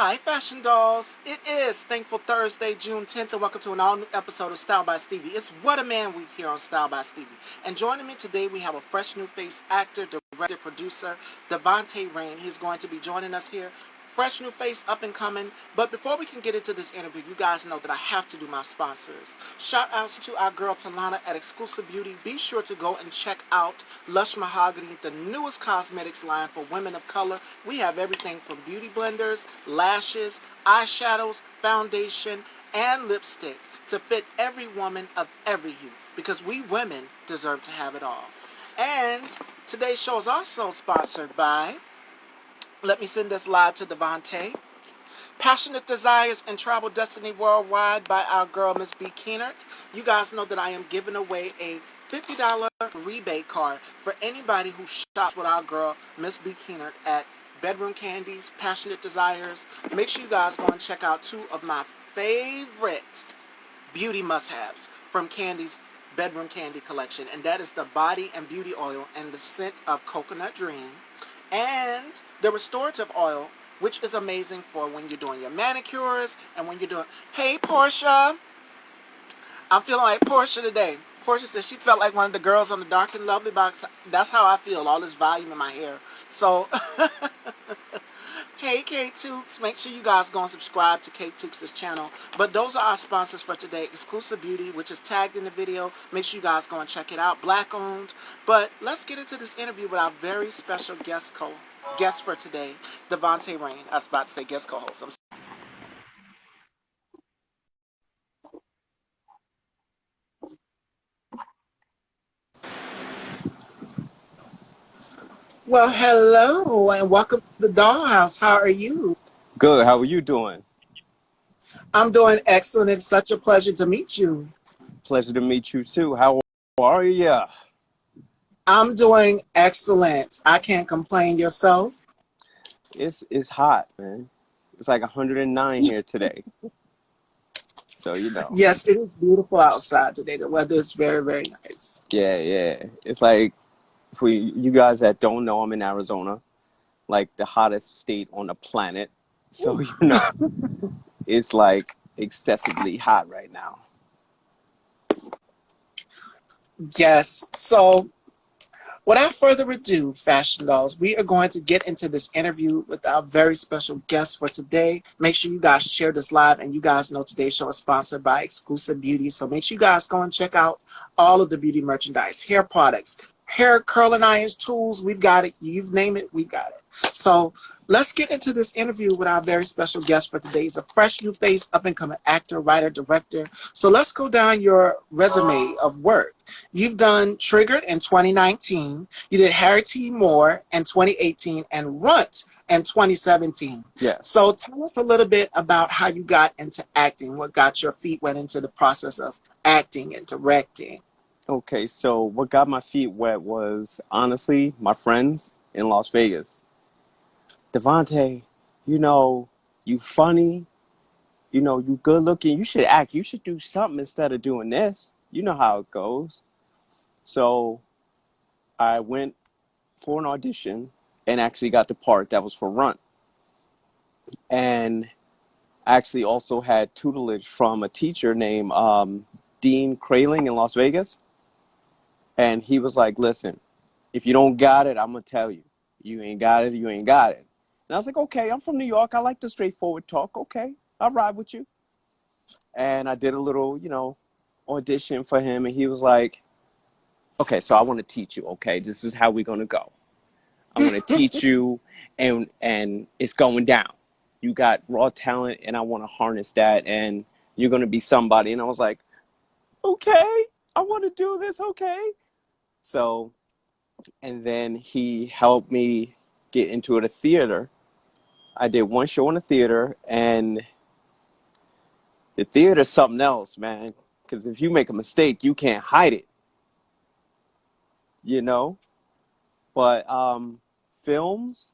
Hi, Fashion Dolls. It is Thankful Thursday, June 10th, and welcome to an all-new episode of Style by Stevie. It's What a Man Week here on Style by Stevie. And joining me today, we have a fresh new face actor, director, producer, Devontae Rainey. He's going to be joining us here. Fresh new face, up and coming. But before we can get into this interview, you guys know that I have to do my sponsors. Shout outs to our girl Talana at Exclusive Beauty. Be sure to go and check out Lush Mahogany, the newest cosmetics line for women of color. We have everything from beauty blenders, lashes, eyeshadows, foundation, and lipstick to fit every woman of every hue, because we women deserve to have it all. And today's show is also sponsored by, let me send this live to Devontae, Passionate Desires and Travel Destiny Worldwide by our girl Miss B. Keenert. You guys know that I am giving away a $50 rebate card for anybody who shops with our girl Miss B. Keenert at Bedroom Candies, Passionate Desires. Make sure you guys go and check out two of my favorite beauty must-haves from Candy's Bedroom Candy collection, and that is the body and beauty oil and the scent of Coconut Dream, and the restorative oil, which is amazing for when you're doing your manicures and when you're doing... Hey, Portia. I'm feeling like Portia today. Portia said she felt like one of the girls on the Dark and Lovely box. That's how I feel, all this volume in my hair. So, hey, Kate Tukes. Make sure you guys go and subscribe to Kate Tukes' channel. But those are our sponsors for today. Exclusive Beauty, which is tagged in the video. Make sure you guys go and check it out. Black owned. But let's get into this interview with our very special guest for today, Devontae Rainey. I was about to say guest co-host. Well, hello, and welcome to the Dollhouse. How are you? Good. How are you doing? I'm doing excellent. It's such a pleasure to meet you. Pleasure to meet you too. How are you? I'm doing excellent. I can't complain. Yourself? It's hot, man. It's like 109 here today. So Yes, it is beautiful outside today. The weather is very, very nice. Yeah. It's like, for you guys that don't know, I'm in Arizona, like the hottest state on the planet. So it's like excessively hot right now. Yes. So, without further ado, Fashion Dolls, we are going to get into this interview with our very special guest for today. Make sure you guys share this live, and you guys know today's show is sponsored by Exclusive Beauty. So make sure you guys go and check out all of the beauty merchandise, hair products, hair curling irons, tools. We've got it. You've named it, we've got it. So let's get into this interview with our very special guest for today. He's a fresh new face, up-and-coming actor, writer, director. So let's go down your resume of work. You've done Triggered in 2019. You did Harry T. Moore in 2018 and Runt in 2017. Yeah. So tell us a little bit about how you got into acting, what got your feet wet into the process of acting and directing. Okay, so what got my feet wet was, honestly, my friends in Las Vegas. Devontae, you funny, you good looking, you should act, you should do something instead of doing this. You know how it goes. So I went for an audition and actually got the part that was for Runt. And I actually also had tutelage from a teacher named Dean Kraling in Las Vegas. And he was like, listen, if you don't got it, I'm going to tell you. You ain't got it, you ain't got it. And I was like, okay, I'm from New York. I like the straightforward talk. Okay, I'll ride with you. And I did a little, audition for him. And he was like, okay, so I want to teach you. Okay, this is how we're going to go. I'm going to teach you, and it's going down. You got raw talent, and I want to harness that, and you're going to be somebody. And I was like, okay, I want to do this. Okay. So, and then he helped me get into the theater. I did one show in the theater, and the theater's something else, man. Because if you make a mistake, you can't hide it. But films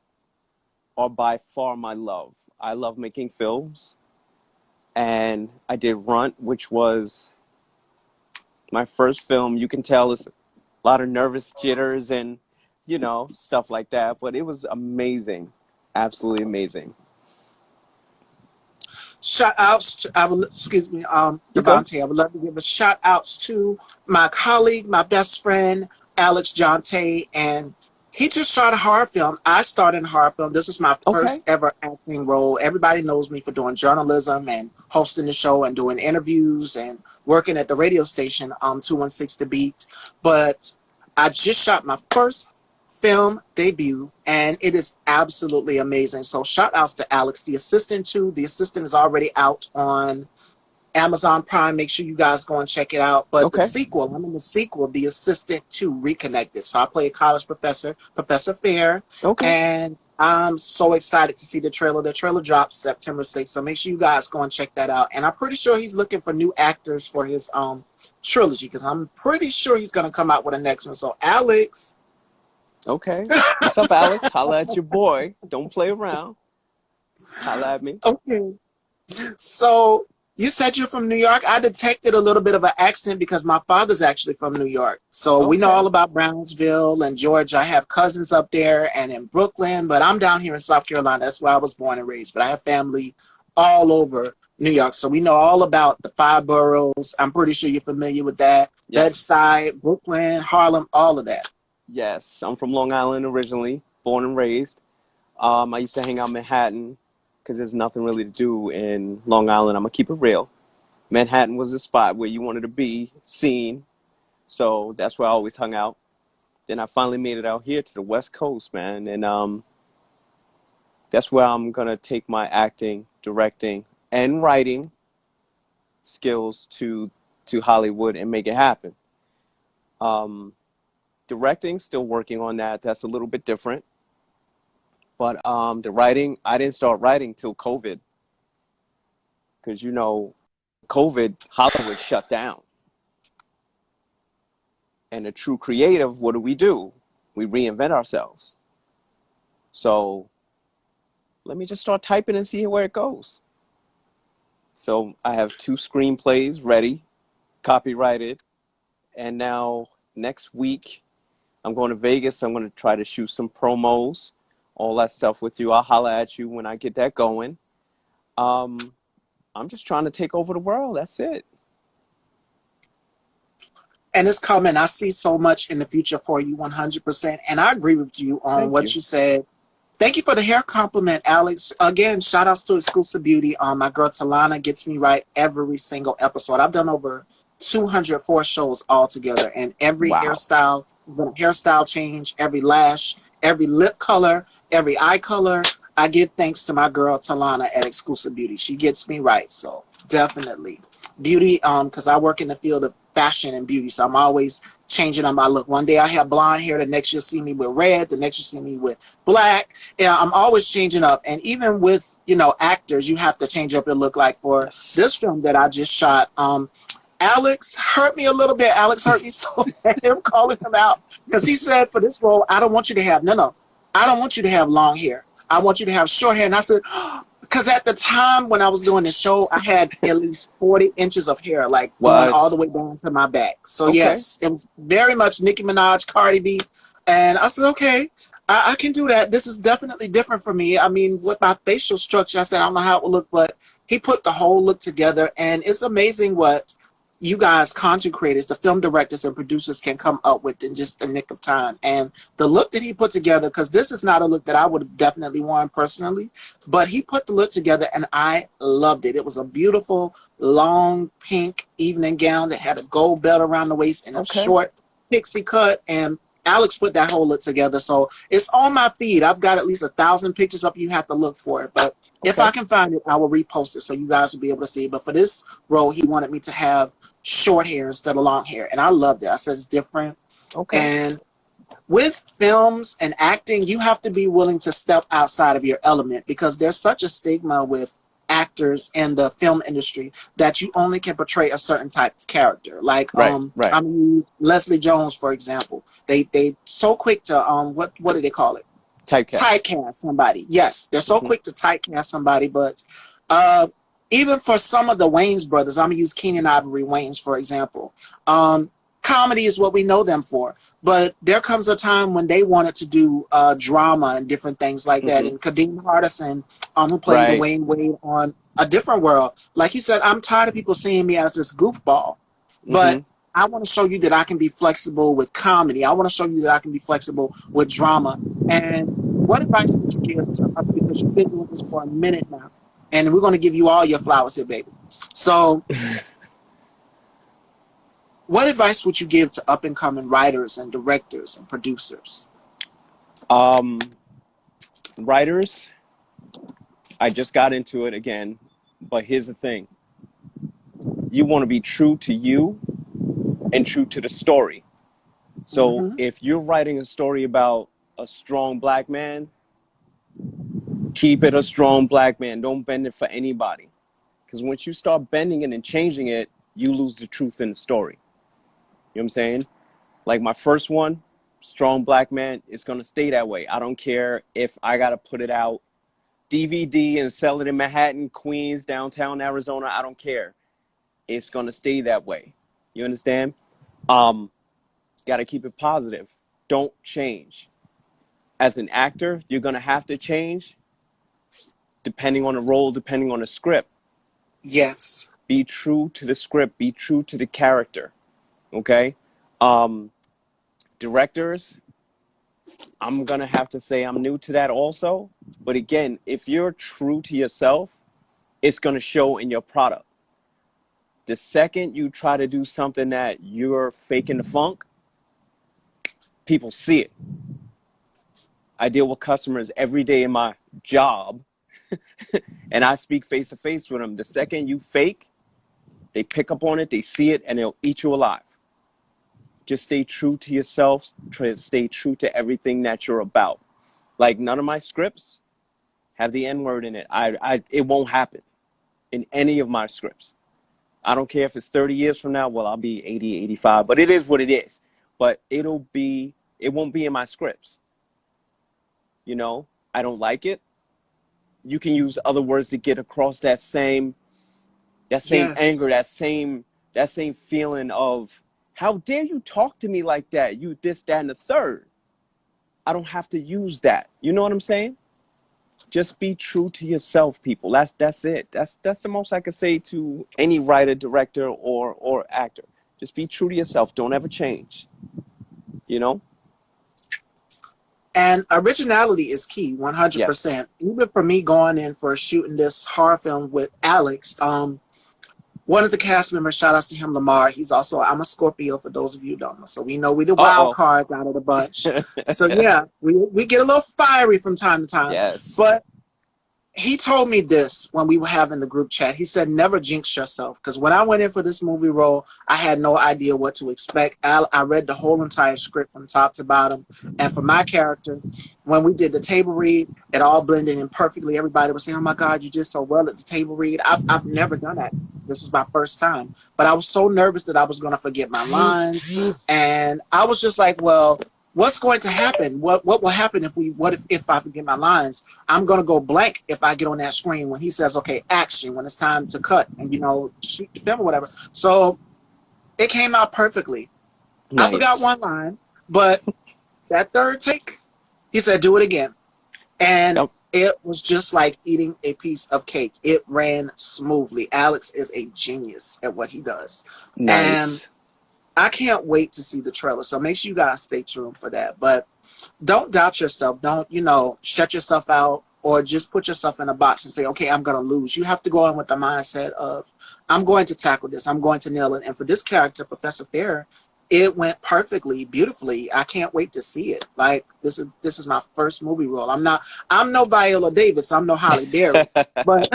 are by far my love. I love making films. And I did Runt, which was my first film. You can tell it's a lot of nervous jitters and, stuff like that. But it was amazing. Absolutely amazing. shout outs to, excuse me, You good? Devontae. I would love to give a shout outs to my colleague, my best friend, Alex Jonte, and he just shot a horror film. I started in horror film. This was my Okay. first ever acting role. Everybody knows me for doing journalism and hosting the show and doing interviews and working at the radio station, 216 The Beat. But I just shot my first film debut, and it is absolutely amazing. So shout outs to Alex, the assistant too. The assistant is already out on Amazon Prime. Make sure you guys go and check it out. But the Okay. sequel, I'm in the sequel, The Assistant to Reconnected. So I play a college professor, Professor Fair, Okay. and I'm so excited to see the trailer. The trailer drops September 6th. So make sure you guys go and check that out. And I'm pretty sure he's looking for new actors for his trilogy, because I'm pretty sure he's gonna come out with a next one. So Alex. Okay. What's up, Alex? Holla at your boy. Don't play around. Holla at me. Okay. So you said you're from New York. I detected a little bit of an accent because my father's actually from New York. So we know Okay. all about Brownsville and Georgia. I have cousins up there and in Brooklyn, but I'm down here in South Carolina. That's where I was born and raised. But I have family all over New York. So we know all about the five boroughs. I'm pretty sure you're familiar with that. Yes. Bed-Stuy, Brooklyn, Harlem, all of that. Yes. I'm from Long Island originally, born and raised. I used to hang out in Manhattan because there's nothing really to do in Long Island. I'm gonna keep it real. Manhattan was the spot where you wanted to be seen, so that's where I always hung out. Then I finally made it out here to the West Coast, man, and that's where I'm gonna take my acting, directing, and writing skills to Hollywood and make it happen. Um, Directing, still working on that. That's a little bit different. But the writing, I didn't start writing till COVID, because COVID, Hollywood shut down. And a true creative, what do? We reinvent ourselves. So let me just start typing and see where it goes. So I have 2 screenplays ready, copyrighted, and now next week I'm going to Vegas. I'm going to try to shoot some promos, all that stuff with you. I'll holler at you when I get that going. I'm just trying to take over the world. That's it. And it's coming. I see so much in the future for you, 100%. And I agree with you on Thank what you. you said. Thank you for the hair compliment, Alex. Again, shout outs to Exclusive Beauty. My girl Talana gets me right every single episode. I've done over 204 shows altogether, and every Wow. hairstyle change, every lash, every lip color, every eye color, I give thanks to my girl Talana at Exclusive Beauty. She gets me right, so definitely. Beauty, because I work in the field of fashion and beauty, so I'm always changing up my look. One day I have blonde hair, the next you'll see me with red, the next you'll see me with black. Yeah, I'm always changing up. And even with, actors, you have to change up your look. Like for Yes. this film that I just shot, Alex hurt me a little bit. Alex hurt me so bad. I'm calling him out because he said for this role, I don't want you to have, I don't want you to have long hair. I want you to have short hair. And I said, because at the time when I was doing the show, I had at least 40 inches of hair, like going all What? the way down to my back. So Okay. yes, it was very much Nicki Minaj, Cardi B. And I said, okay, I can do that. This is definitely different for me. I mean, with my facial structure, I said, I don't know how it would look, but he put the whole look together. And it's amazing what you guys, content creators, the film directors and producers can come up with in just the nick of time. And the look that he put together, because this is not a look that I would have definitely worn personally, but he put the look together and I loved it. It was a beautiful, long, pink evening gown that had a gold belt around the waist and a Okay. short pixie cut. And Alex put that whole look together. So it's on my feed. I've got at least 1,000 pictures up. You have to look for it. But if Okay. I can find it, I will repost it so you guys will be able to see it. But for this role, he wanted me to have short hair instead of long hair. And I loved it. I said it's different. Okay. And with films and acting, you have to be willing to step outside of your element because there's such a stigma with actors in the film industry that you only can portray a certain type of character. Like Right. I mean Leslie Jones, for example. They so quick to what do they call it? Typecast. Typecast somebody. Yes, they're so quick to typecast somebody, but even for some of the Wayans brothers, I'm gonna use Keenan Ivory Wayans for example. Comedy is what we know them for, but there comes a time when they wanted to do drama and different things like that. And Kadeem Hardison, who played Right. Dwayne Wade on a different world. Like you said, I'm tired of people seeing me as this goofball, Mm-hmm. but I want to show you that I can be flexible with comedy. I want to show you that I can be flexible with drama. And what advice would you give to us? Because you've been doing this for a minute now, and we're going to give you all your flowers here, baby. So, what advice would you give to up and coming writers and directors and producers? Writers, I just got into it again, but here's the thing. You want to be true to you and true to the story. So Mm-hmm. if you're writing a story about a strong black man, keep it a strong black man. Don't bend it for anybody. Because once you start bending it and changing it, you lose the truth in the story. You know what I'm saying? Like my first one, strong black man, it's going to stay that way. I don't care if I got to put it out DVD and sell it in Manhattan, Queens, downtown Arizona. I don't care. It's going to stay that way. You understand? Got to keep it positive. Don't change. As an actor, you're going to have to change depending on the role, depending on the script. Yes. Be true to the script. Be true to the character. Okay? Directors, I'm going to have to say I'm new to that also. But again, if you're true to yourself, it's going to show in your product. The second you try to do something that you're faking the funk, people see it. I deal with customers every day in my job, and I speak face to face with them. The second you fake, they pick up on it, they see it, and they'll eat you alive. Just stay true to yourself. Try to stay true to everything that you're about. Like none of my scripts have the N-word in it. It won't happen in any of my scripts. I don't care if it's 30 years from now. Well, I'll be 80, 85, but it is what it is. But it won't be in my scripts. You know, I don't like it. You can use other words to get across that same Yes. anger, that same feeling of how dare you talk to me like that? You this, that, and the third. I don't have to use that. You know what I'm saying? Just be true to yourself, people. That's it. That's the most I could say to any writer, director, or actor. Just be true to yourself. Don't ever change. You know? And originality is key, Yes. 100%. Even for me going in for shooting this horror film with Alex, one of the cast members, shout outs to him, Lamar. I'm a Scorpio for those of you who don't know. So we know we the wild Uh cards out of the bunch. oh. So yeah, we get a little fiery from time to time. Yes. But he told me this when we were having the group chat. He said, never jinx yourself. Because when I went in for this movie role, I had no idea what to expect. I read the whole entire script from top to bottom. And for my character, when we did the table read, it all blended in perfectly. Everybody was saying, oh my God, you did so well at the table read. I've never done that. This is my first time. But I was so nervous that I was going to forget my lines. And I was just like, well, what's going to happen? What will happen if I forget my lines? I'm gonna go blank if I get on that screen when he says, okay, action, when it's time to cut and shoot the film or whatever. So it came out perfectly. I forgot Nice. one line, but that third take, he said, do it again. And Yep. it was just like eating a piece of cake. It ran smoothly. Alex is a genius at what he does. And Nice. I can't wait to see the trailer. So make sure you guys stay tuned for that. But don't doubt yourself. Don't, shut yourself out or just put yourself in a box and say, okay, I'm going to lose. You have to go in with the mindset of, I'm going to tackle this. I'm going to nail it. And for this character, Professor Fair, it went perfectly, beautifully. I can't wait to see it. Like, this is my first movie role. I'm no Viola Davis. I'm no Holly Berry. But,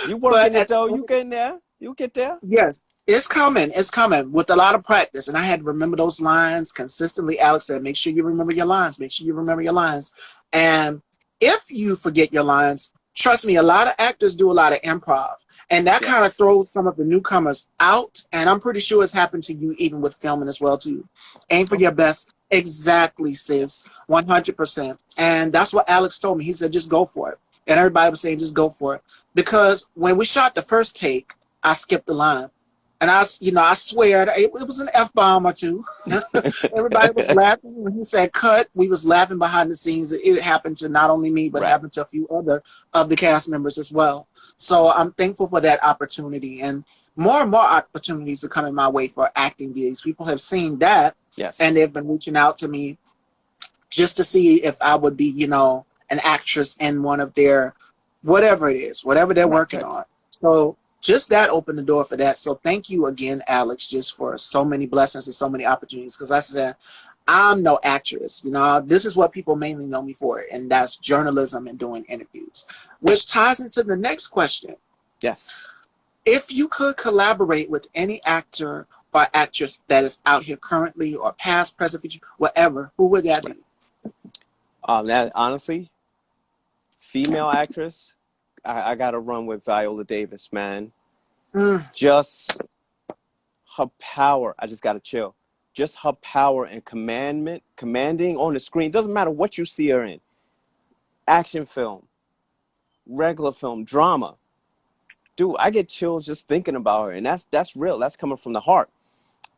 You but working it at the though. end You getting there. You get there. Yes, it's coming. It's coming with a lot of practice. And I had to remember those lines consistently. Alex said, make sure you remember your lines. Make sure you remember your lines. And if you forget your lines, trust me, a lot of actors do a lot of improv. And that kind of Yes. throws some of the newcomers out. And I'm pretty sure it's happened to you even with filming as well, too. Aim for your Okay. best. Exactly, sis. 100%. And that's what Alex told me. He said, just go for it. And everybody was saying, just go for it. Because when we shot the first take, I skipped the line. And I swear it was an F-bomb or two. Everybody was laughing when he said cut. We was laughing behind the scenes. It happened to not only me, but Right. happened to a few other of the cast members as well. So I'm thankful for that opportunity, and more opportunities are coming my way for acting gigs. People have seen that, Yes. and they've been reaching out to me just to see if I would be, an actress in one of their, whatever it is, whatever they're working on. So just that opened the door for that. So thank you again, Alex, just for so many blessings and so many opportunities. Because I said, I'm no actress. This is what people mainly know me for, and that's journalism and doing interviews, which ties into the next question. Yes. If you could collaborate with any actor or actress that is out here currently or past, present, future, whatever, who would that be? That honestly, female actress, I gotta run with Viola Davis, man. Just her power. I just gotta chill. Just her power and commanding on the screen. Doesn't matter what you see her in. Action film, regular film, drama. Dude, I get chills just thinking about her, and that's real. That's coming from the heart.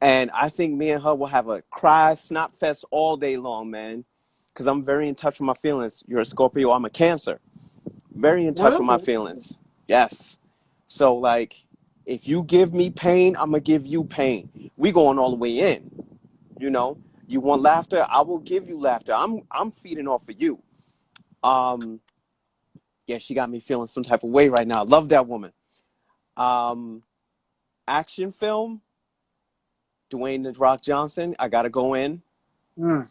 And I think me and her will have a cry snot fest all day long, man. Because I'm very in touch with my feelings. You're a Scorpio, I'm a Cancer. Very in touch with my feelings. Yes. So, like, if you give me pain, I'm going to give you pain. We going all the way in. You want laughter, I will give you laughter. I'm feeding off of you. Yeah, she got me feeling some type of way right now. I love that woman. Action film, Dwayne "The Rock" Johnson. I got to go in.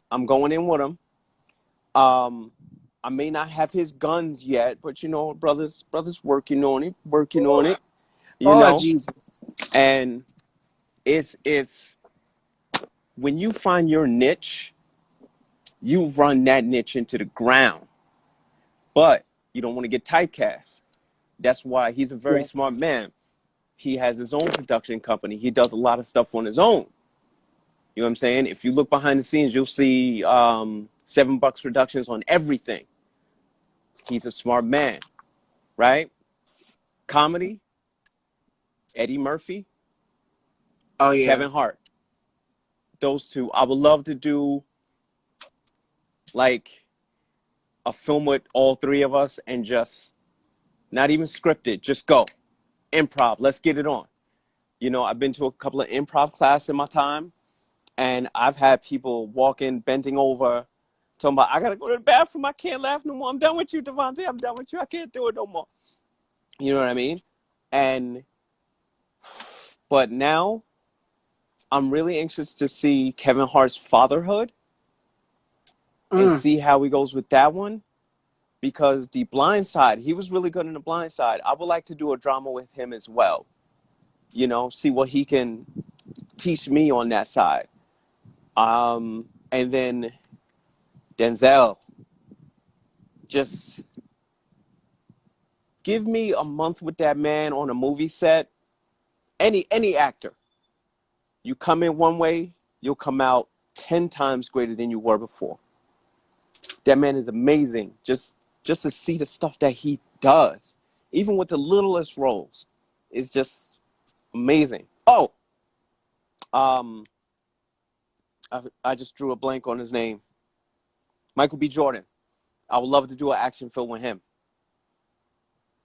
I'm going in with him. I may not have his guns yet, but brothers working on it. Jesus. And it's when you find your niche, you run that niche into the ground. But you don't want to get typecast. That's why he's a very smart man. He has his own production company. He does a lot of stuff on his own. You know what I'm saying? If you look behind the scenes, you'll see $7 Productions on everything. He's a smart man, right? Comedy, Eddie Murphy, Kevin Hart. Those two. I would love to do like a film with all three of us and just not even scripted, just go. Improv, let's get it on. I've been to a couple of improv classes in my time, and I've had people walk in, bending over, talking about, I got to go to the bathroom, I can't laugh no more. I'm done with you, Devontae, I'm done with you, I can't do it no more. You know what I mean? But now, I'm really anxious to see Kevin Hart's Fatherhood and see how he goes with that one. Because The Blind Side, he was really good in The Blind Side. I would like to do a drama with him as well. See what he can teach me on that side. And then Denzel. Just give me a month with that man on a movie set. Any actor. You come in one way, you'll come out 10 times greater than you were before. That man is amazing. Just to see the stuff that he does, even with the littlest roles, is just amazing. Oh, I just drew a blank on his name. Michael B. Jordan. I would love to do an action film with him.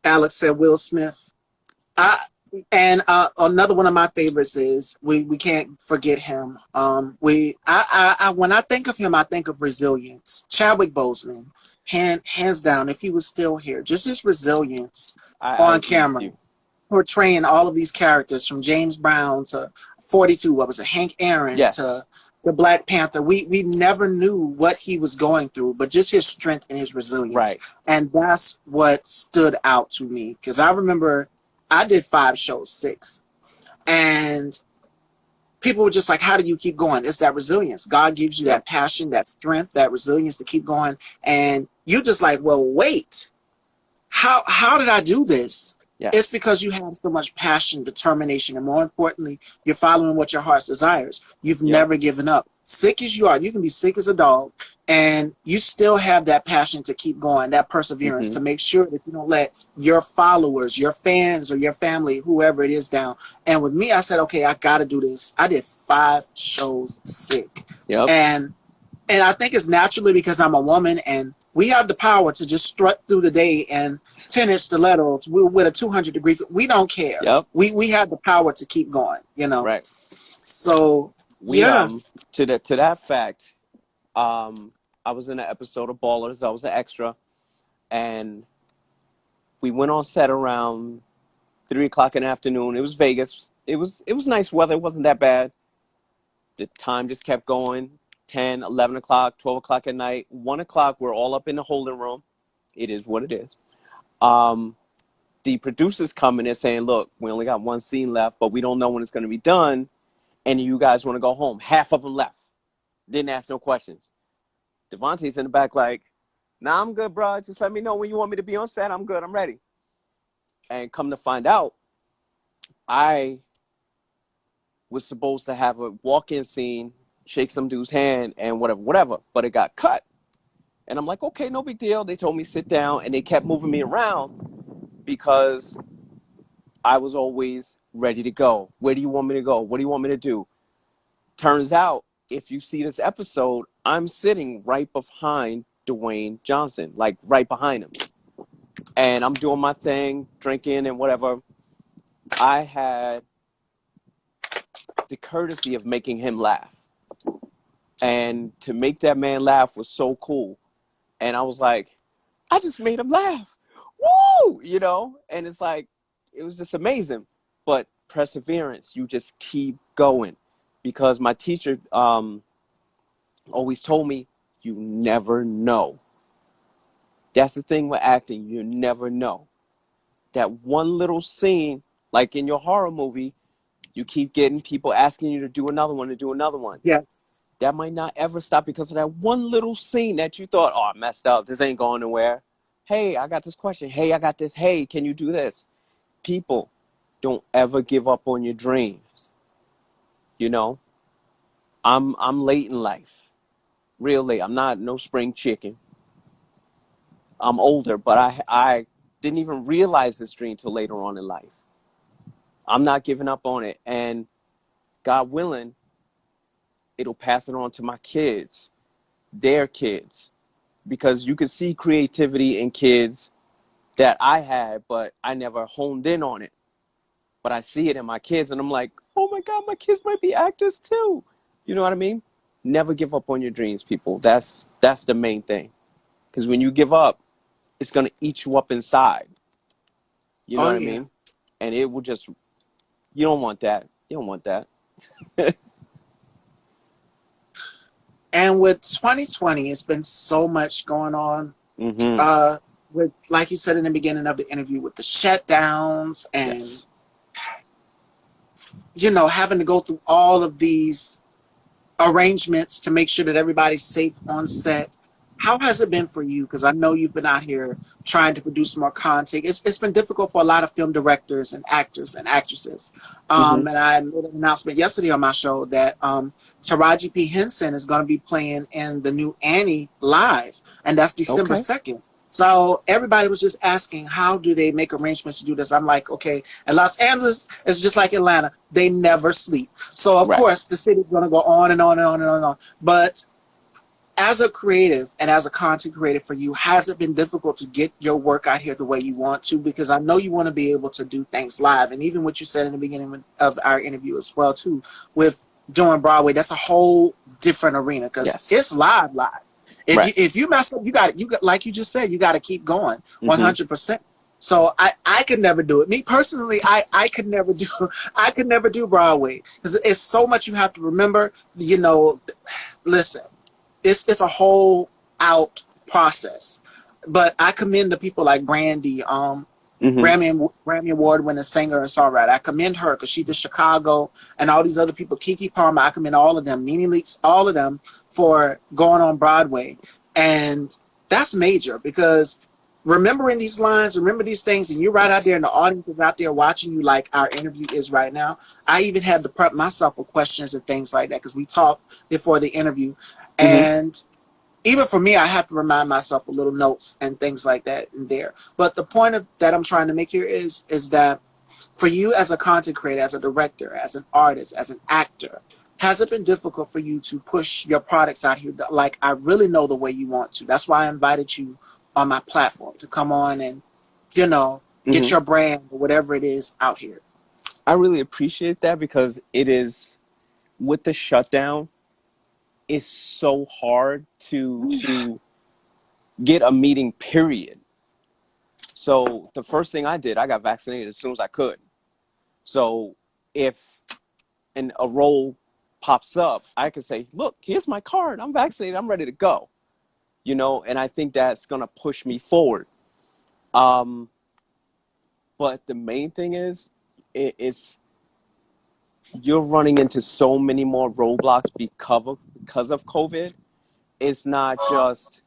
Alex said Will Smith. Another one of my favorites is we can't forget him. When I think of him, I think of resilience. Chadwick Boseman, hands down, if he was still here, just his resilience on camera, portraying all of these characters from James Brown to 42. What was it, Hank Aaron to the Black Panther. We never knew what he was going through, but just his strength and his resilience. Right. And that's what stood out to me, because I remember I did 5 shows, 6, and people were just like, how do you keep going? It's that resilience. God gives you that passion, that strength, that resilience to keep going. And you just like, well, wait, how did I do this? It's Yes. because you have so much passion, determination, and more importantly, you're following what your heart desires. You've Yep. never given up. Sick as you are, you can be sick as a dog, and you still have that passion to keep going, that perseverance, Mm-hmm. to make sure that you don't let your followers, your fans, or your family, whoever it is, down. And with me, I said, okay, I got to do this. I did 5 shows sick. Yep. And I think it's naturally because I'm a woman and we have the power to just strut through the day and 10-inch stilettos with a 200-degree. We don't care. Yep. We have the power to keep going, you know. Right. So We yeah, to that fact, I was in an episode of Ballers. I was an extra, and we went on set around 3 o'clock in the afternoon. It was Vegas. It was nice weather. It wasn't that bad. The time just kept going. 10, 11 o'clock, 12 o'clock at night, 1 o'clock. We're all up in the holding room. It is what it is. The producers come in and saying, "Look, we only got one scene left, but we don't know when it's going to be done. And you guys want to go home." Half of them left. Didn't ask no questions. Devontae's in the back like, "Nah, I'm good, bro. Just let me know when you want me to be on set. I'm good. I'm ready." And come to find out, I was supposed to have a walk-in scene, shake some dude's hand, and whatever. But it got cut. And I'm like, okay, no big deal. They told me sit down, and they kept moving me around because I was always ready to go. Where do you want me to go? What do you want me to do? Turns out, if you see this episode, I'm sitting right behind Dwayne Johnson, like right behind him. And I'm doing my thing, drinking and whatever. I had the courtesy of making him laugh. And to make that man laugh was so cool. And I was like, I just made him laugh. Woo! You know? And it's like, it was just amazing. But perseverance, you just keep going. Because my teacher always told me, you never know. That's the thing with acting, you never know. That one little scene, like in your horror movie, you keep getting people asking you to do another one, to do another one. yes, That might not ever stop because of that one little scene that you thought, oh, I messed up. This ain't going nowhere. Hey, I got this question. Hey, I got this. Hey, can you do this? People, don't ever give up on your dreams. You know, I'm late in life, real late. I'm not no spring chicken. I'm older, but I didn't even realize this dream till later on in life. I'm not giving up on it, and God willing, it'll pass it on to my kids, their kids, because you can see creativity in kids that I had, but I never honed in on it. But I see it in my kids, and I'm like, oh my God, my kids might be actors too. You know what I mean? Never give up on your dreams, people. That's the main thing. Because when you give up, it's gonna eat you up inside. You know oh what I yeah. mean? And it will just, you don't want that. You don't want that. And with 2020, it's been so much going on. Mm-hmm. With, like you said in the beginning of the interview, with the shutdowns and Yes. having to go through all of these arrangements to make sure that everybody's safe on set. How has it been for you? Because I know you've been out here trying to produce more content. It's been difficult for a lot of film directors and actors and actresses. Mm-hmm. And I made an announcement yesterday on my show that Taraji P. Henson is going to be playing in the new Annie live, and that's December Okay. 2nd. So everybody was just asking, how do they make arrangements to do this? I'm like, okay, in Los Angeles, it's just like Atlanta. They never sleep. So, of Right. course, the city's going to go on and on and on and on and on. But as a creative and as a content creator for you, has it been difficult to get your work out here the way you want to? Because I know you want to be able to do things live. And even what you said in the beginning of our interview as well, too, with doing Broadway, that's a whole different arena because Yes. it's live. Right. If you mess up, you got like you just said, you got to keep going Mm-hmm. 100%. So I could never do it. Me personally, I could never do Broadway because it's so much you have to remember. Listen, it's a whole out process. But I commend the people like Brandy, Mm-hmm. Grammy Award winning singer and songwriter. I commend her because she did Chicago and all these other people. Keke Palmer, I commend all of them. Nene Leakes, all of them for going on Broadway. And that's major because remembering these lines, remember these things, and you're right out there, and the audience is out there watching you like our interview is right now. I even had to prep myself with questions and things like that because we talked before the interview. Mm-hmm. And even for me, I have to remind myself of little notes and things like that in there. But the point that I'm trying to make here is that for you as a content creator, as a director, as an artist, as an actor, has it been difficult for you to push your products out here like I really know the way you want to? That's why I invited you on my platform to come on and, get Mm-hmm. your brand or whatever it is out here. I really appreciate that because it is, with the shutdown, it's so hard to get a meeting, period. So the first thing I did, I got vaccinated as soon as I could. So if a role pops up, I can say, look, here's my card. I'm vaccinated. I'm ready to go. And I think that's going to push me forward. But the main thing is you're running into so many more roadblocks because of COVID. It's not just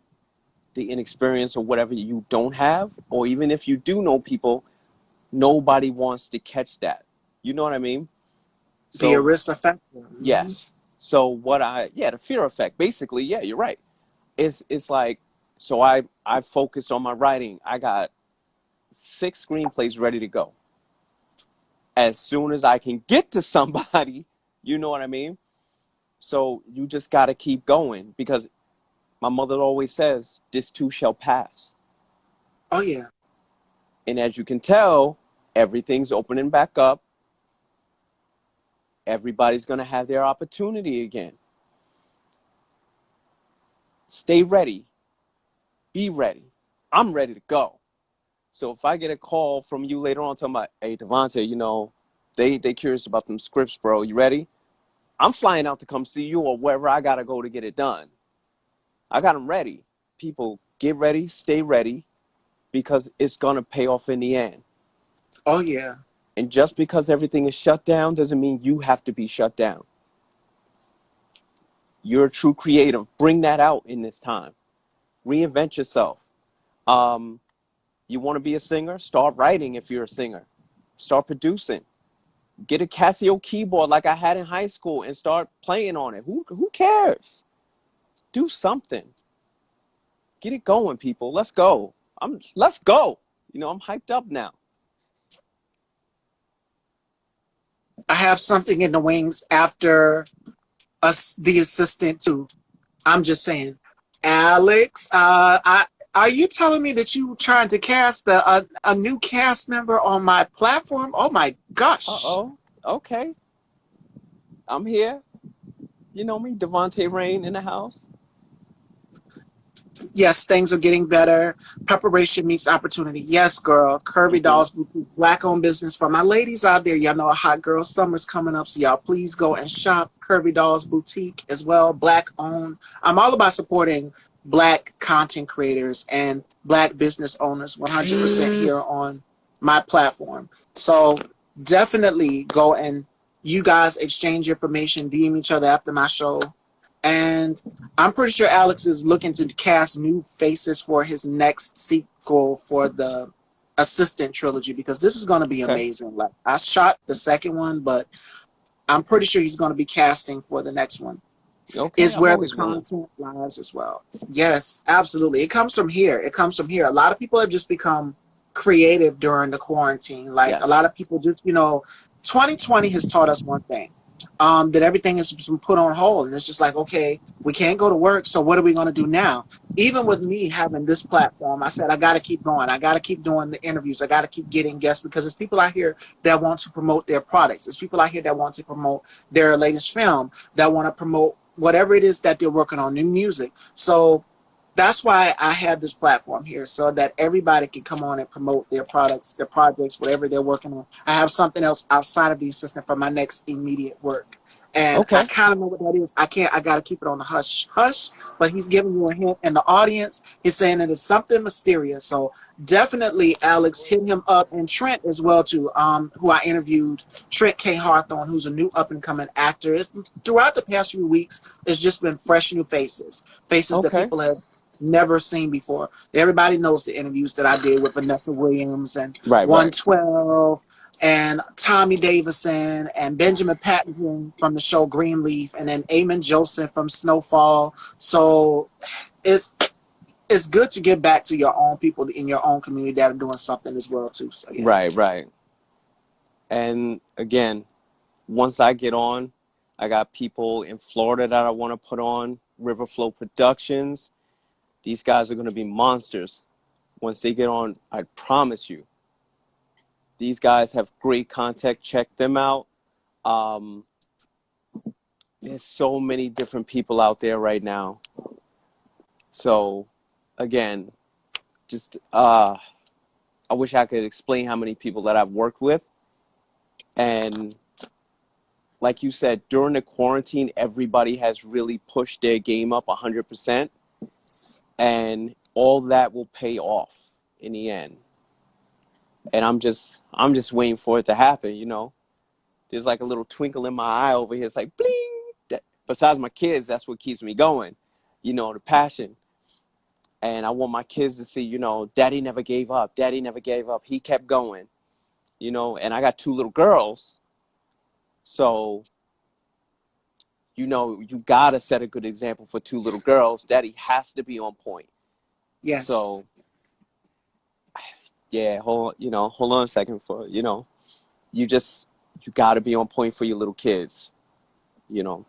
the inexperience or whatever you don't have, or even if you do know people, nobody wants to catch that. You know what I mean? The So risk factor. Mm-hmm. yes. So the fear effect, basically, yeah, you're right. It's like, so I focused on my writing. I got 6 screenplays ready to go. As soon as I can get to somebody, you know what I mean? So you just got to keep going because my mother always says, this too shall pass. Oh, yeah. And as you can tell, everything's opening back up. Everybody's going to have their opportunity again. Stay ready. Be ready. I'm ready to go. So if I get a call from you later on talking about, hey, Devontae, they curious about them scripts, bro. You ready? I'm flying out to come see you or wherever I got to go to get it done. I got them ready. People, get ready, stay ready, because it's going to pay off in the end. Oh, yeah. And just because everything is shut down doesn't mean you have to be shut down. You're a true creative. Bring that out in this time. Reinvent yourself. You want to be a singer? Start writing if you're a singer. Start producing. Get a Casio keyboard like I had in high school and start playing on it. Who cares? Do something. Get it going, people. Let's go. Let's go. I'm hyped up now. I have something in the wings after us, the assistant too. I'm just saying, Alex. Are you telling me that you trying to cast a new cast member on my platform? Oh my gosh! Uh-oh. Okay. I'm here. You know me, Devontae Rain in the house. Yes, things are getting better. Preparation meets opportunity. Yes, girl. Curvy Dolls Boutique, black-owned business for my ladies out there. Y'all know a hot girl summer's coming up, so y'all please go and shop Curvy Dolls Boutique as well. Black-owned. I'm all about supporting black content creators and black business owners 100% here on my platform. So definitely go and you guys exchange information, DM each other after my show. And I'm pretty sure Alex is looking to cast new faces for his next sequel for the Assistant trilogy because this is going to be amazing. Like I shot the second one, but I'm pretty sure he's going to be casting for the next one. Okay, Is I'm where the always willing. content lies as well. Yes, absolutely. It comes from here. It comes from here. A lot of people have just become creative during the quarantine. Like a lot Yes. of people just, 2020 has taught us one thing. That everything has been put on hold. And it's just like, okay, we can't go to work. So what are we going to do now? Even with me having this platform, I said, I got to keep going. I got to keep doing the interviews. I got to keep getting guests because there's people out here that want to promote their products. There's people out here that want to promote their latest film, that want to promote whatever it is that they're working on, new music. So that's why I have this platform here so that everybody can come on and promote their products, their projects, whatever they're working on. I have something else outside of the assistant for my next immediate work. And I Okay. kind of know what that is. I got to keep it on the hush, but he's giving you a hint. And the audience is saying it is something mysterious. So definitely, Alex, hit him up. And Trent as well, too, who I interviewed, Trent K. Hawthorne, who's a new up-and-coming actor. Throughout the past few weeks, it's just been fresh new faces that Okay. people have never seen before. Everybody knows the interviews that I did with Vanessa Williams and Right, right, 112 and Tommy Davison and Benjamin Patton from the show Greenleaf, and then Eamon Joseph from Snowfall. So it's it's good to get back to your own people in your own community that are doing something as well too. So yeah. right, right. And again, once I get on, I got people in Florida that I want to put on, Riverflow Productions. These guys are going to be monsters. Once they get on, I promise you, these guys have great content. Check them out. Um, there's so many different people out there right now. So, again, just I wish I could explain how many people that I've worked with. And like you said, during the quarantine, everybody has really pushed their game up 100%. And all that will pay off in the end. And I'm just waiting for it to happen, you know. There's like a little twinkle in my eye over here. It's like bling. Besides my kids, that's what keeps me going. You know, the passion. And I want my kids to see, you know, Daddy never gave up. Daddy never gave up. He kept going. You know, and I got 2 little girls. So, you know, you gotta set a good example for 2 little girls. Daddy has to be on point. Yes. So, yeah, hold on a second you got to be on point for your little kids, you know.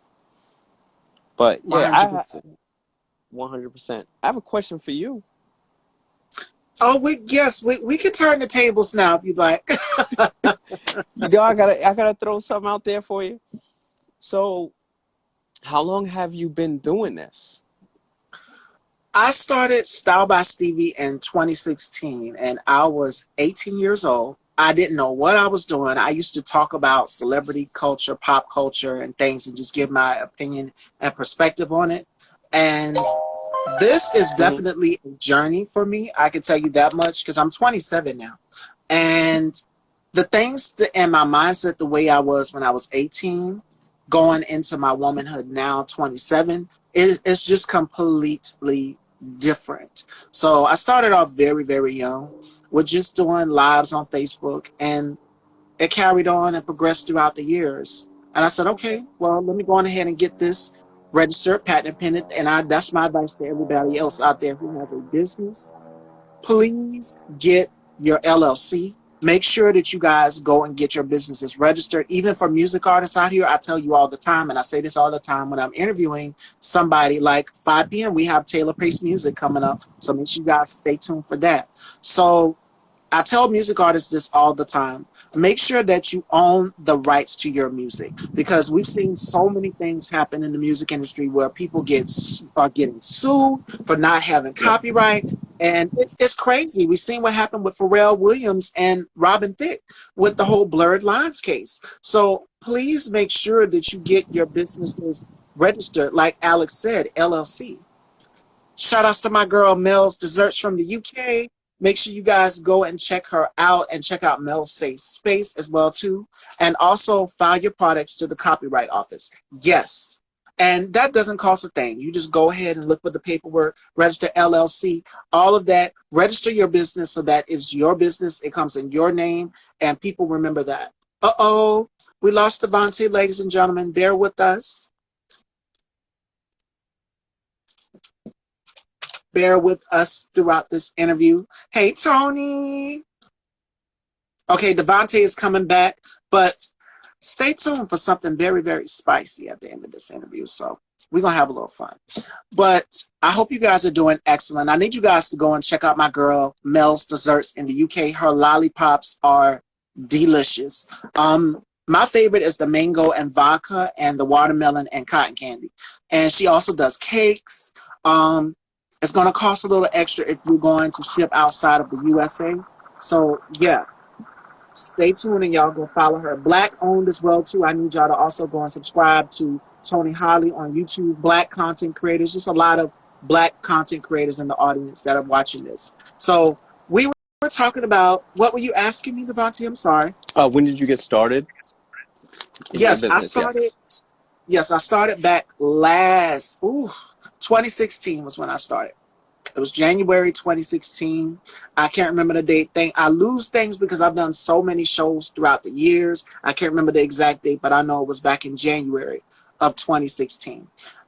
But yeah, 100%. 100%. I have a question for you. Oh, we can turn the tables now if you'd like. You know, I gotta throw something out there for you. So, how long have you been doing this? I started Style by Stevie in 2016, and I was 18 years old. I didn't know what I was doing. I used to talk about celebrity culture, pop culture, and things, and just give my opinion and perspective on it. And this is definitely a journey for me. I can tell you that much because I'm 27 now. And the things that in my mindset, the way I was when I was 18, going into my womanhood now, 27, it's just completely different. So I started off very, very young with just doing lives on Facebook, and it carried on and progressed throughout the years. And I said, okay, well, let me go on ahead and get this registered, patent pending, and that's my advice to everybody else out there who has a business. Please get your LLC. Make sure that you guys go and get your businesses registered. Even for music artists out here, I tell you all the time, and I say this all the time when I'm interviewing somebody, like 5 p.m., we have Taylor Pace Music coming up. So make sure you guys stay tuned for that. So I tell music artists this all the time. Make sure that you own the rights to your music, because we've seen so many things happen in the music industry where people are getting sued for not having copyright. And it's crazy. We've seen what happened with Pharrell Williams and Robin Thicke with the whole Blurred Lines case. So please make sure that you get your businesses registered. Like Alex said, LLC. Shout outs to my girl Mel's Desserts from the UK. Make sure you guys go and check her out, and check out Mel's Safe Space as well too. And also file your products to the Copyright Office. Yes. And that doesn't cost a thing. You just go ahead and look for the paperwork, register LLC, all of that. Register your business so that it's your business. It comes in your name, and people remember that. Uh-oh, we lost Devontae, ladies and gentlemen. Bear with us. Bear with us throughout this interview. Hey, Tony. Okay, Devontae is coming back, but stay tuned for something very, very spicy at the end of this interview. So we're going to have a little fun. But I hope you guys are doing excellent. I need you guys to go and check out my girl, Mel's Desserts in the UK. Her lollipops are delicious. My favorite is the mango and vodka, and the watermelon and cotton candy. And she also does cakes. It's going to cost a little extra if you're going to ship outside of the USA. So, yeah, stay tuned and y'all go follow her. Black owned as well, too. I need y'all to also go and subscribe to Tony Holly on YouTube. Black content creators. Just a lot of Black content creators in the audience that are watching this. So, we were talking about, what were you asking me, Devontae? I'm sorry. When did you get started? Yes, I started. Yes, I started back 2016 was when I started. It was January 2016. I can't remember the date. I lose things because I've done so many shows throughout the years. I can't remember the exact date, but I know it was back in January of 2016.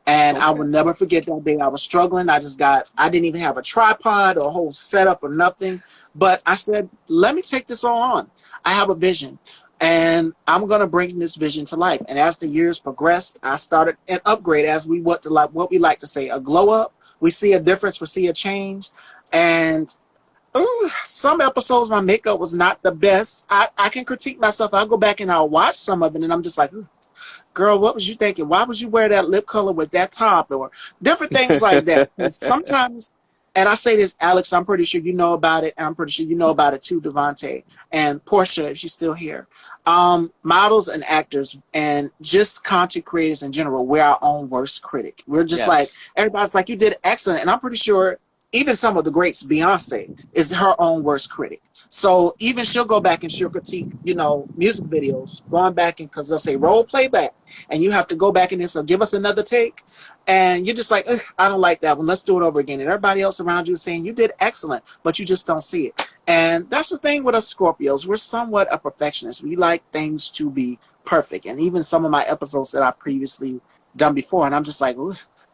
And I Okay. will never forget that day. I was struggling. I didn't even have a tripod or a whole setup or nothing. But I said, let me take this all on. I have a vision and I'm going to bring this vision to life. And as the years progressed, I started an upgrade, as what we like to say, a glow up. We see a difference, we see a change. And some episodes, my makeup was not the best. I can critique myself. I'll go back and I'll watch some of it and I'm just like, girl, what was you thinking? Why would you wear that lip color with that top, or different things like that? Sometimes, and I say this, Alex, I'm pretty sure you know about it, and I'm pretty sure you know about it too, Devontae and Portia, if she's still here. Models and actors and just content creators in general, we're our own worst critic. We're just like, everybody's like, you did excellent, and I'm pretty sure even some of the greats, Beyonce, is her own worst critic. So even she'll go back and she'll critique, music videos, going back and because they'll say roll playback, and you have to go back and then so give us another take, and you're just like, I don't like that one. Let's do it over again. And everybody else around you is saying you did excellent, but you just don't see it. And that's the thing with us Scorpios. We're somewhat a perfectionist. We like things to be perfect. And even some of my episodes that I previously done before, and I'm just like,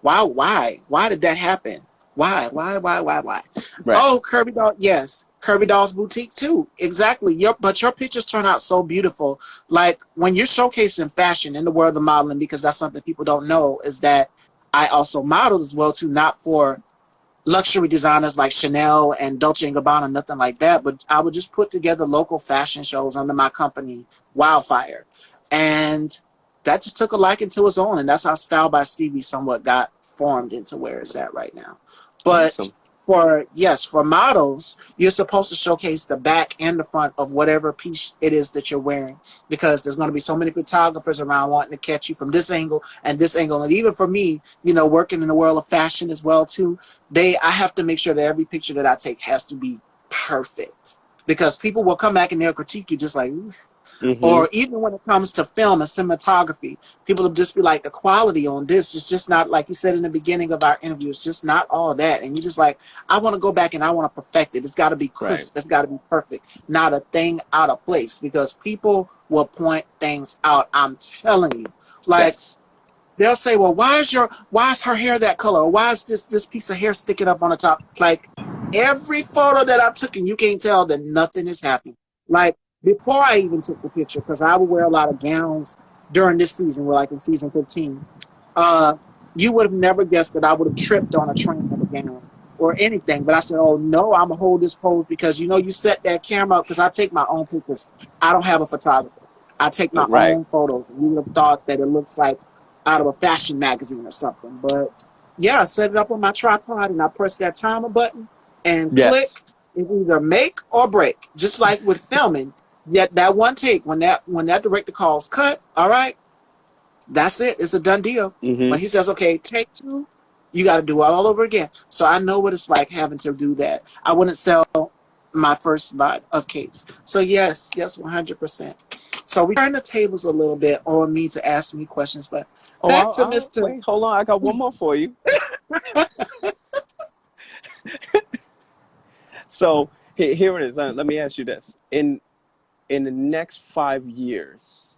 why did that happen? Why? Right. Oh, Kirby Doll, yes. Kirby Doll's Boutique too. Exactly. But your pictures turn out so beautiful. Like when you're showcasing fashion in the world of modeling, because that's something people don't know, is that I also modeled as well too, not for luxury designers like Chanel and Dolce & Gabbana, nothing like that, but I would just put together local fashion shows under my company, Wildfire. And that just took a liking to its own, and that's how Style by Stevie somewhat got formed into where it's at right now. But Awesome. for models, you're supposed to showcase the back and the front of whatever piece it is that you're wearing, because there's going to be so many photographers around wanting to catch you from this angle and this angle. And even for me, working in the world of fashion as well too, I have to make sure that every picture that I take has to be perfect, because people will come back and they'll critique you just like, Mm-hmm. or even when it comes to film and cinematography, people will just be like, the quality on this is just not, like you said in the beginning of our interview, it's just not all that. And you're just like, I want to go back and I want to perfect it. It's got to be crisp. It's got to be perfect. Not a thing out of place, because people will point things out. I'm telling you. Like, they'll say, well, why is her hair that color? Or why is this piece of hair sticking up on the top? Like, every photo that I took, and you can't tell that nothing is happening. Like, before I even took the picture, because I would wear a lot of gowns during this season, like in season 15, you would have never guessed that I would have tripped on a train of a gown or anything. But I said, oh, no, I'm going to hold this pose, because, you set that camera up, because I take my own pictures. I don't have a photographer. I take my Right. own photos. And you would have thought that it looks like out of a fashion magazine or something. But, yeah, I set it up on my tripod, and I press that timer button and click. It's either make or break, just like with filming. Yet that one take, when that director calls cut, all right, that's it. It's a done deal. Mm-hmm. When he says, okay, take 2, you got to do it all over again. So I know what it's like having to do that. I wouldn't sell my first lot of cakes. So yes, 100%. So we turn the tables a little bit on me to ask me questions, but back to Mr. Wait, hold on. I got one more for you. So here it is. Let me ask you this. In the next 5 years,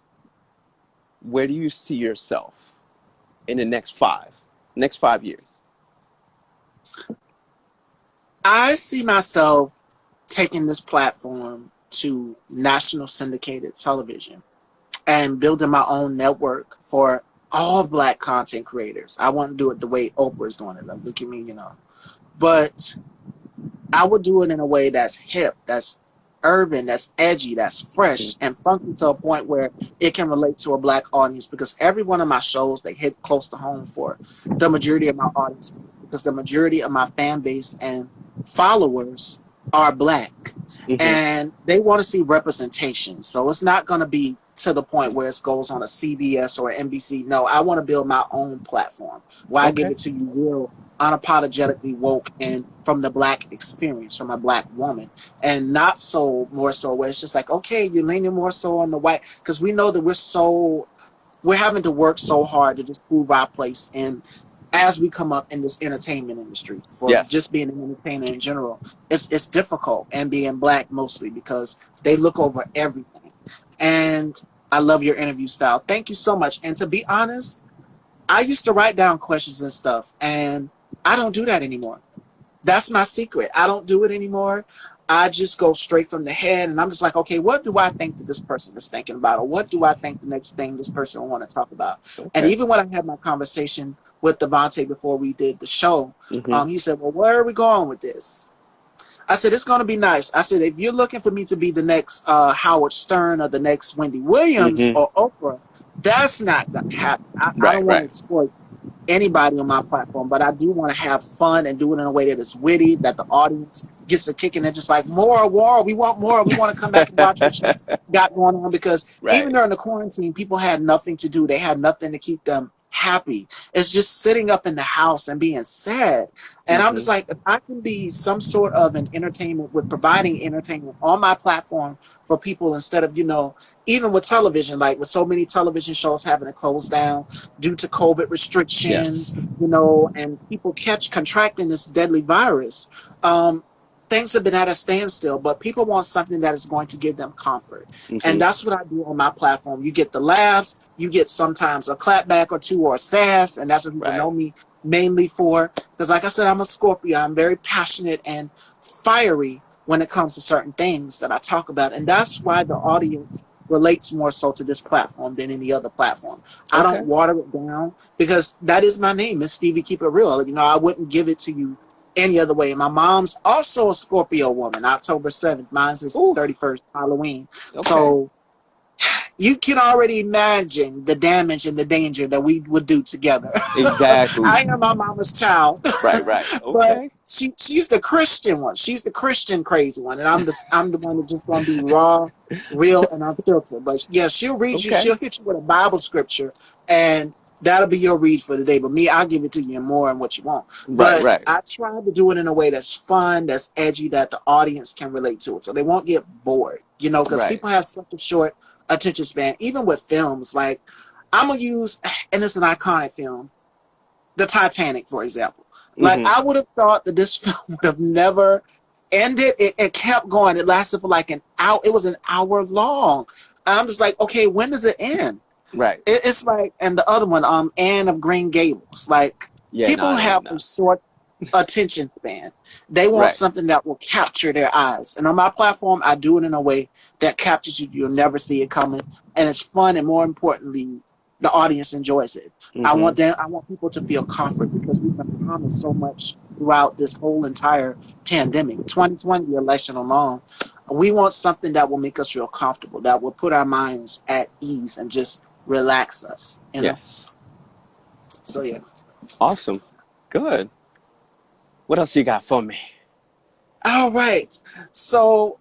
where do you see yourself in the next 5 years? I see myself taking this platform to national syndicated television and building my own network for all Black content creators. I want to do it the way Oprah's doing it. Like, look at me, But I would do it in a way that's hip, that's urban, that's edgy, that's fresh, and funky to a point where it can relate to a Black audience, because every one of my shows, they hit close to home for the majority of my audience, because the majority of my fan base and followers are Black. Mm-hmm. And they want to see representation. So it's not going to be to the point where it goes on a CBS or an NBC. No, I want to build my own platform where I give it to you real, unapologetically woke, and from the Black experience, from a Black woman, and not so more so where it's just like, okay, you're leaning more so on the white, because we know that we're having to work so hard to just prove our place in as we come up in this entertainment industry, for Yes. just being an entertainer in general, it's difficult, and being black mostly, because they look over everything. And I love your interview style. Thank you so much. And to be honest, I used to write down questions and stuff, and I don't do that anymore. That's my secret. I don't do it anymore. I just go straight from the head, and I'm just like, okay, what do I think that this person is thinking about, or what do I think the next thing this person will want to talk about? And Okay. even when I had my conversation with Devontae before we did the show, Mm-hmm. he said, well, where are we going with this? I said, it's going to be nice. I said, if you're looking for me to be the next Howard Stern or the next Wendy Williams Mm-hmm. or Oprah, that's not going to happen. I Right, don't want to right. exploit anybody on my platform, but I do want to have fun and do it in a way that is witty, that the audience gets a kick, and they're just like, more, we want more. We want to come back and watch what she's got going on, because even Right. during the quarantine, people had nothing to do. They had nothing to keep them happy. It's just sitting up in the house and being sad. And I'm Mm-hmm. just like, if I can be some sort of an entertainment with providing entertainment on my platform for people, instead of, even with television, like with so many television shows having to close down due to COVID Yes. restrictions, and people contracting this deadly virus. Things have been at a standstill, but people want something that is going to give them comfort. And Mm-hmm. that's what I do on my platform. You get the laughs, you get sometimes a clapback or two, or a sass, and that's what people Right. know me mainly for. Because like I said, I'm a Scorpio. I'm very passionate and fiery when it comes to certain things that I talk about. And that's why the audience relates more so to this platform than any other platform. I don't Okay. water it down, because that is my name. It's Stevie, keep it real. I wouldn't give it to you any other way. My mom's also a Scorpio woman, October 7th. Mine's is Ooh. 31st, Halloween. Okay. So you can already imagine the damage and the danger that we would do together. Exactly. I am my mama's child, Right, right. but Okay. she's the Christian one. She's the Christian crazy one, and I'm the one that's just gonna be raw, real, and unfiltered. But yeah, she'll read you. Okay. She'll hit you with a Bible scripture, and that'll be your read for the day. But me, I'll give it to you in more and what you want. Right, But right. I try to do it in a way that's fun, that's edgy, that the audience can relate to it, so they won't get bored. Because Right. people have such a short attention span, even with films. Like, I'm gonna use, and it's an iconic film, the Titanic, for example. Like, Mm-hmm. I would have thought that this film would have never ended. It kept going. It lasted for like an hour. It was an hour long. And I'm just like, okay, when does it end? Right. It's like, and the other one, Anne of Green Gables. Like, Yeah, people no, no, have no. a short attention span. They want Right. something that will capture their eyes. And on my platform, I do it in a way that captures you. You'll never see it coming. And it's fun, and more importantly, the audience enjoys it. Mm-hmm. I want people to feel comfort, because we've been promised so much throughout this whole entire pandemic. 2020, the election alone. We want something that will make us feel comfortable, that will put our minds at ease and just relax us. Yes. So yeah. Awesome. Good. What else you got for me? All right. So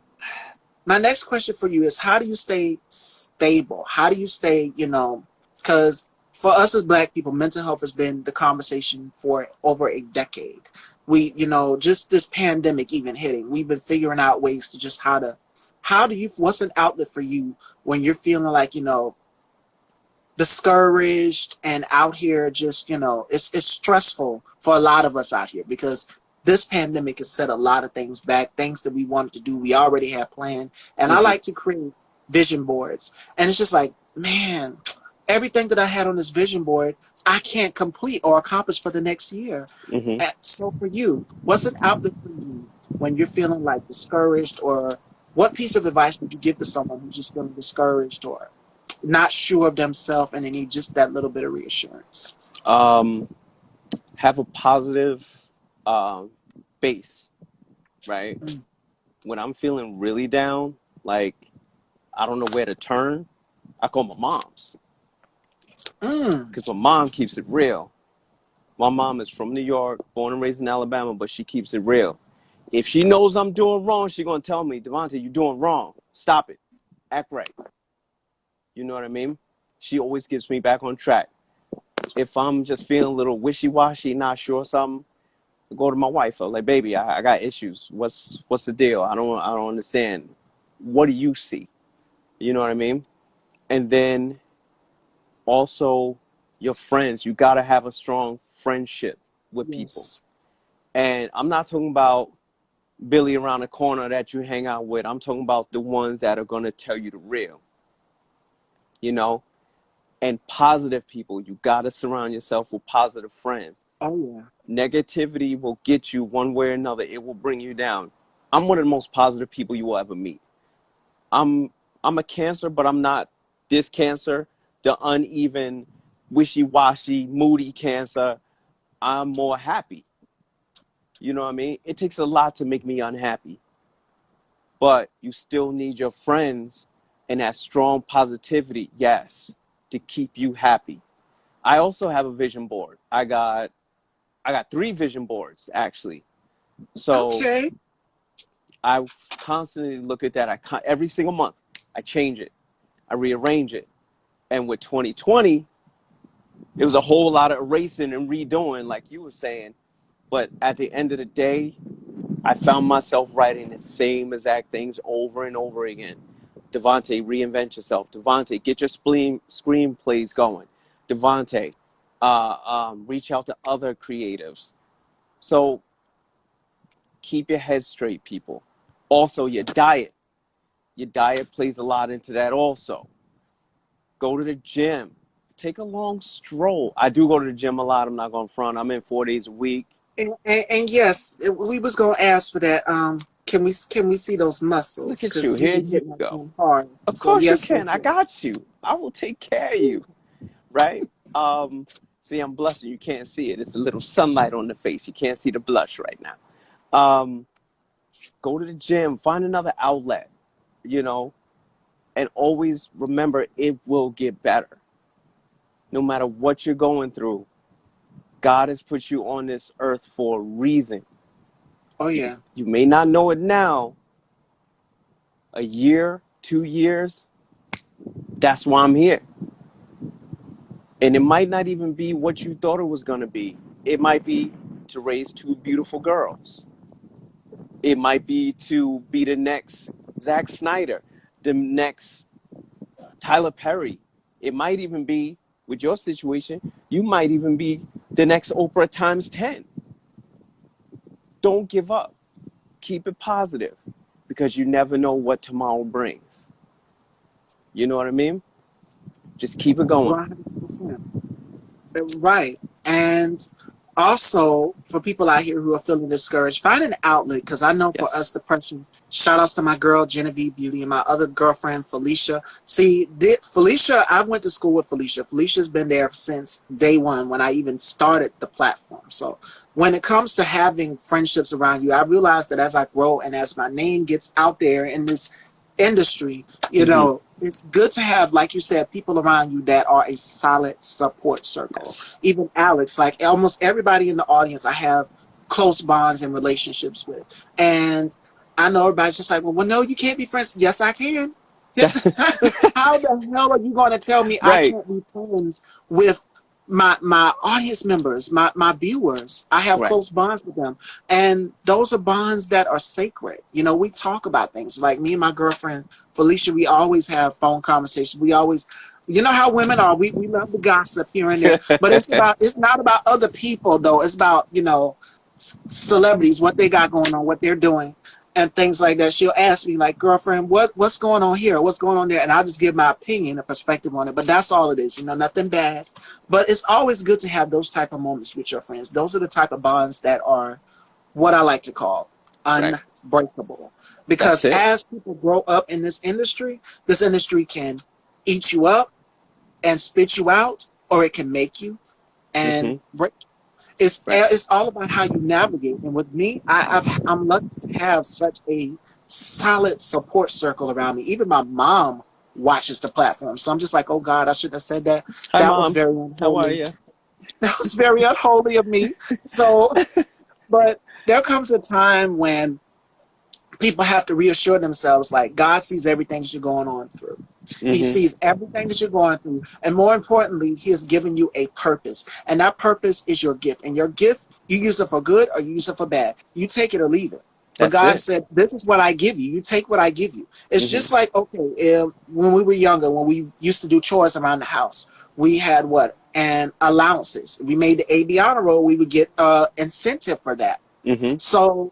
my next question for you is, how do you stay stable? How do you stay, because for us as Black people, mental health has been the conversation for over a decade. We, just this pandemic even hitting, we've been figuring out ways to just what's an outlet for you when you're feeling like, discouraged and out here, just, it's stressful for a lot of us out here, because this pandemic has set a lot of things back, things that we wanted to do, we already had planned. And I Mm-hmm. like to create vision boards. And it's just like, man, everything that I had on this vision board, I can't complete or accomplish for the next year. Mm-hmm. And so for you, what's an outlet for you when you're feeling like discouraged, or what piece of advice would you give to someone who's just feeling discouraged or not sure of themselves, and they need just that little bit of reassurance? Have a positive base, right? Mm. When I'm feeling really down, like I don't know where to turn, I call my mom's, Mm. because my mom keeps it real. My mom is from New York, born and raised in Alabama, but she keeps it real. If she knows I'm doing wrong, she's gonna tell me, Devontae, you're doing wrong. Stop it. Act right. You know what I mean? She always gets me back on track. If I'm just feeling a little wishy-washy, not sure something, I go to my wife. I'm like, baby, I got issues. What's the deal? I don't understand. What do you see? You know what I mean? And then also your friends. You gotta have a strong friendship with people. Yes. And I'm not talking about Billy around the corner that you hang out with. I'm talking about the ones that are going to tell you the real, you know, and positive people. You got to surround yourself with positive friends. Oh, yeah. Negativity will get you one way or another. It will bring you down. I'm one of the most positive people you will ever meet. I'm a Cancer, but I'm not this Cancer, the uneven, wishy-washy, moody Cancer. I'm more happy. You know what I mean? It takes a lot to make me unhappy. But you still need your friends and that strong positivity, yes, to keep you happy. I also have a vision board. I got 3 vision boards actually. So Okay. I constantly look at that. Every single month I change it. I rearrange it. And with 2020, it was a whole lot of erasing and redoing like you were saying. But at the end of the day, I found myself writing the same exact things over and over again. Devontae, reinvent yourself. Devontae, get your screenplays going. Devontae, reach out to other creatives. So keep your head straight, people. Also, your diet. Your diet plays a lot into that also. Go to the gym. Take a long stroll. I do go to the gym a lot. I'm not going to front. I'm in 4 days a week. And yes, we was gonna ask for that. Can we see those muscles? Look at you. Because you Here was you hitting that go. gym hard. Of So course you yes, can. I got you. I will take care of you. Right? See, I'm blushing. You can't see it. It's a little sunlight on the face. You can't see the blush right now. Go to the gym. Find another outlet, you know, and always remember it will get better. No matter what you're going through, God has put you on this earth for a reason. Oh yeah. You may not know it now. A year, 2 years, that's why I'm here. And it might not even be what you thought it was going to be. It might be to raise 2 beautiful girls. It might be to be the next Zack Snyder, the next Tyler Perry. It might even be, with your situation, you might even be the next Oprah times 10. Don't give up. Keep it positive because you never know what tomorrow brings. You know what I mean? Just keep it going. 100%. Right. And also for people out here who are feeling discouraged, find an outlet. Because I know for us, Yes. the person, shout outs to my girl Genevieve Beauty and my other girlfriend Felicia. See, Felicia, I went to school with Felicia. Felicia's been there since day one when I even started the platform. So when it comes to having friendships around you, I realized that as I grow and as my name gets out there in this industry, you know, it's good to have, like you said, people around you that are a solid support circle. Yes. Even Alex, like almost everybody in the audience, I have close bonds and relationships with. And I know everybody's just like, well, no, you can't be friends. Yes, I can. How the hell are you going to tell me I Right. can't be friends with my audience members, my viewers? I have Right. close bonds with them, and those are bonds that are sacred. You know, we talk about things like me and my girlfriend Felicia. We always have phone conversations. We always, you know how women are. We love the gossip here and there, but it's not about other people though. It's about, you know, celebrities, what they got going on, what they're doing, and things like that. She'll ask me like, girlfriend, what's going on here? What's going on there? And I'll just give my opinion, a perspective on it. But that's all it is, you know, nothing bad. But it's always good to have those type of moments with your friends. Those are the type of bonds that are what I like to call Right. unbreakable. That's Because it. as people grow up in this industry can eat you up and spit you out, or it can make you and break. Right. It's all about how you navigate. And with me, I'm lucky to have such a solid support circle around me. Even my mom watches the platform, so I'm just like, oh God, I shouldn't have said that. Hi, That was Mom. very How are unholy. you? That was very unholy of me. So, but there comes a time when people have to reassure themselves, like, God sees everything that you're going on through. He sees everything that you're going through. And more importantly, he has given you a purpose. And that purpose is your gift. And your gift, you use it for good or you use it for bad. You take it or leave it. But That's God it. said, this is what I give you. You take what I give you. It's Mm-hmm. just like, okay, when we were younger, when we used to do chores around the house, we had what? And allowances. If we made the AB honor roll, we would get incentive for that. Mm-hmm. So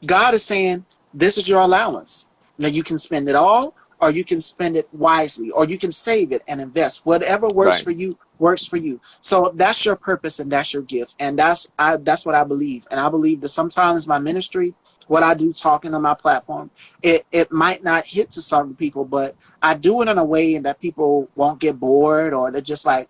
God is saying, this is your allowance. Now you can spend it all, or you can spend it wisely, or you can save it and invest. Whatever works Right. for you, works for you. So that's your purpose and that's your gift. And that's what I believe. And I believe that sometimes my ministry, what I do talking on my platform, it might not hit to certain people, but I do it in a way that people won't get bored, or they're just like,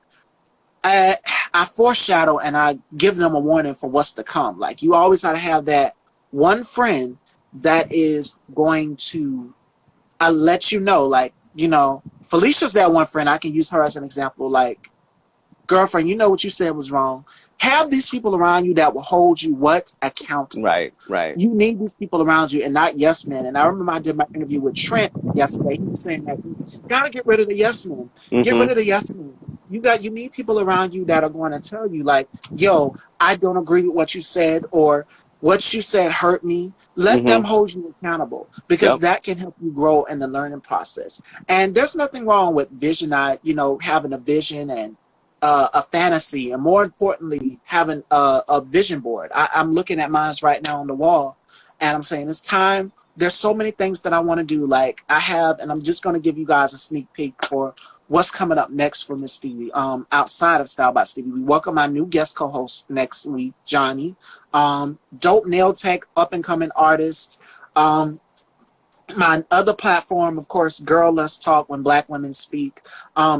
I foreshadow and I give them a warning for what's to come. Like, you always got to have that one friend that is going to let you know, like, Felicia's that one friend. I can use her as an example. Like, girlfriend, you know what you said was wrong. Have these people around you that will hold you accountable. Right. Right. You need these people around you and not yes men. And I remember I did my interview with Trent yesterday. He was saying that you gotta get rid of the yes men. Get rid Mm-hmm. of the yes men. You need people around you that are going to tell you, like, yo, I don't agree with what you said, or what you said hurt me. Let them Mm-hmm. hold you accountable, because Yep. that can help you grow in the learning process. And there's nothing wrong with having a vision and a fantasy, and more importantly, having a vision board. I'm looking at mine right now on the wall, and I'm saying it's time. There's so many things that I want to do. Like, I have, and I'm just going to give you guys a sneak peek for what's coming up next for Miss Stevie. Outside of Style by Stevie, we welcome our new guest co-host next week, Johnny. Dope nail tech, up and coming artist. My other platform, of course, Girl Let's Talk, when Black women speak,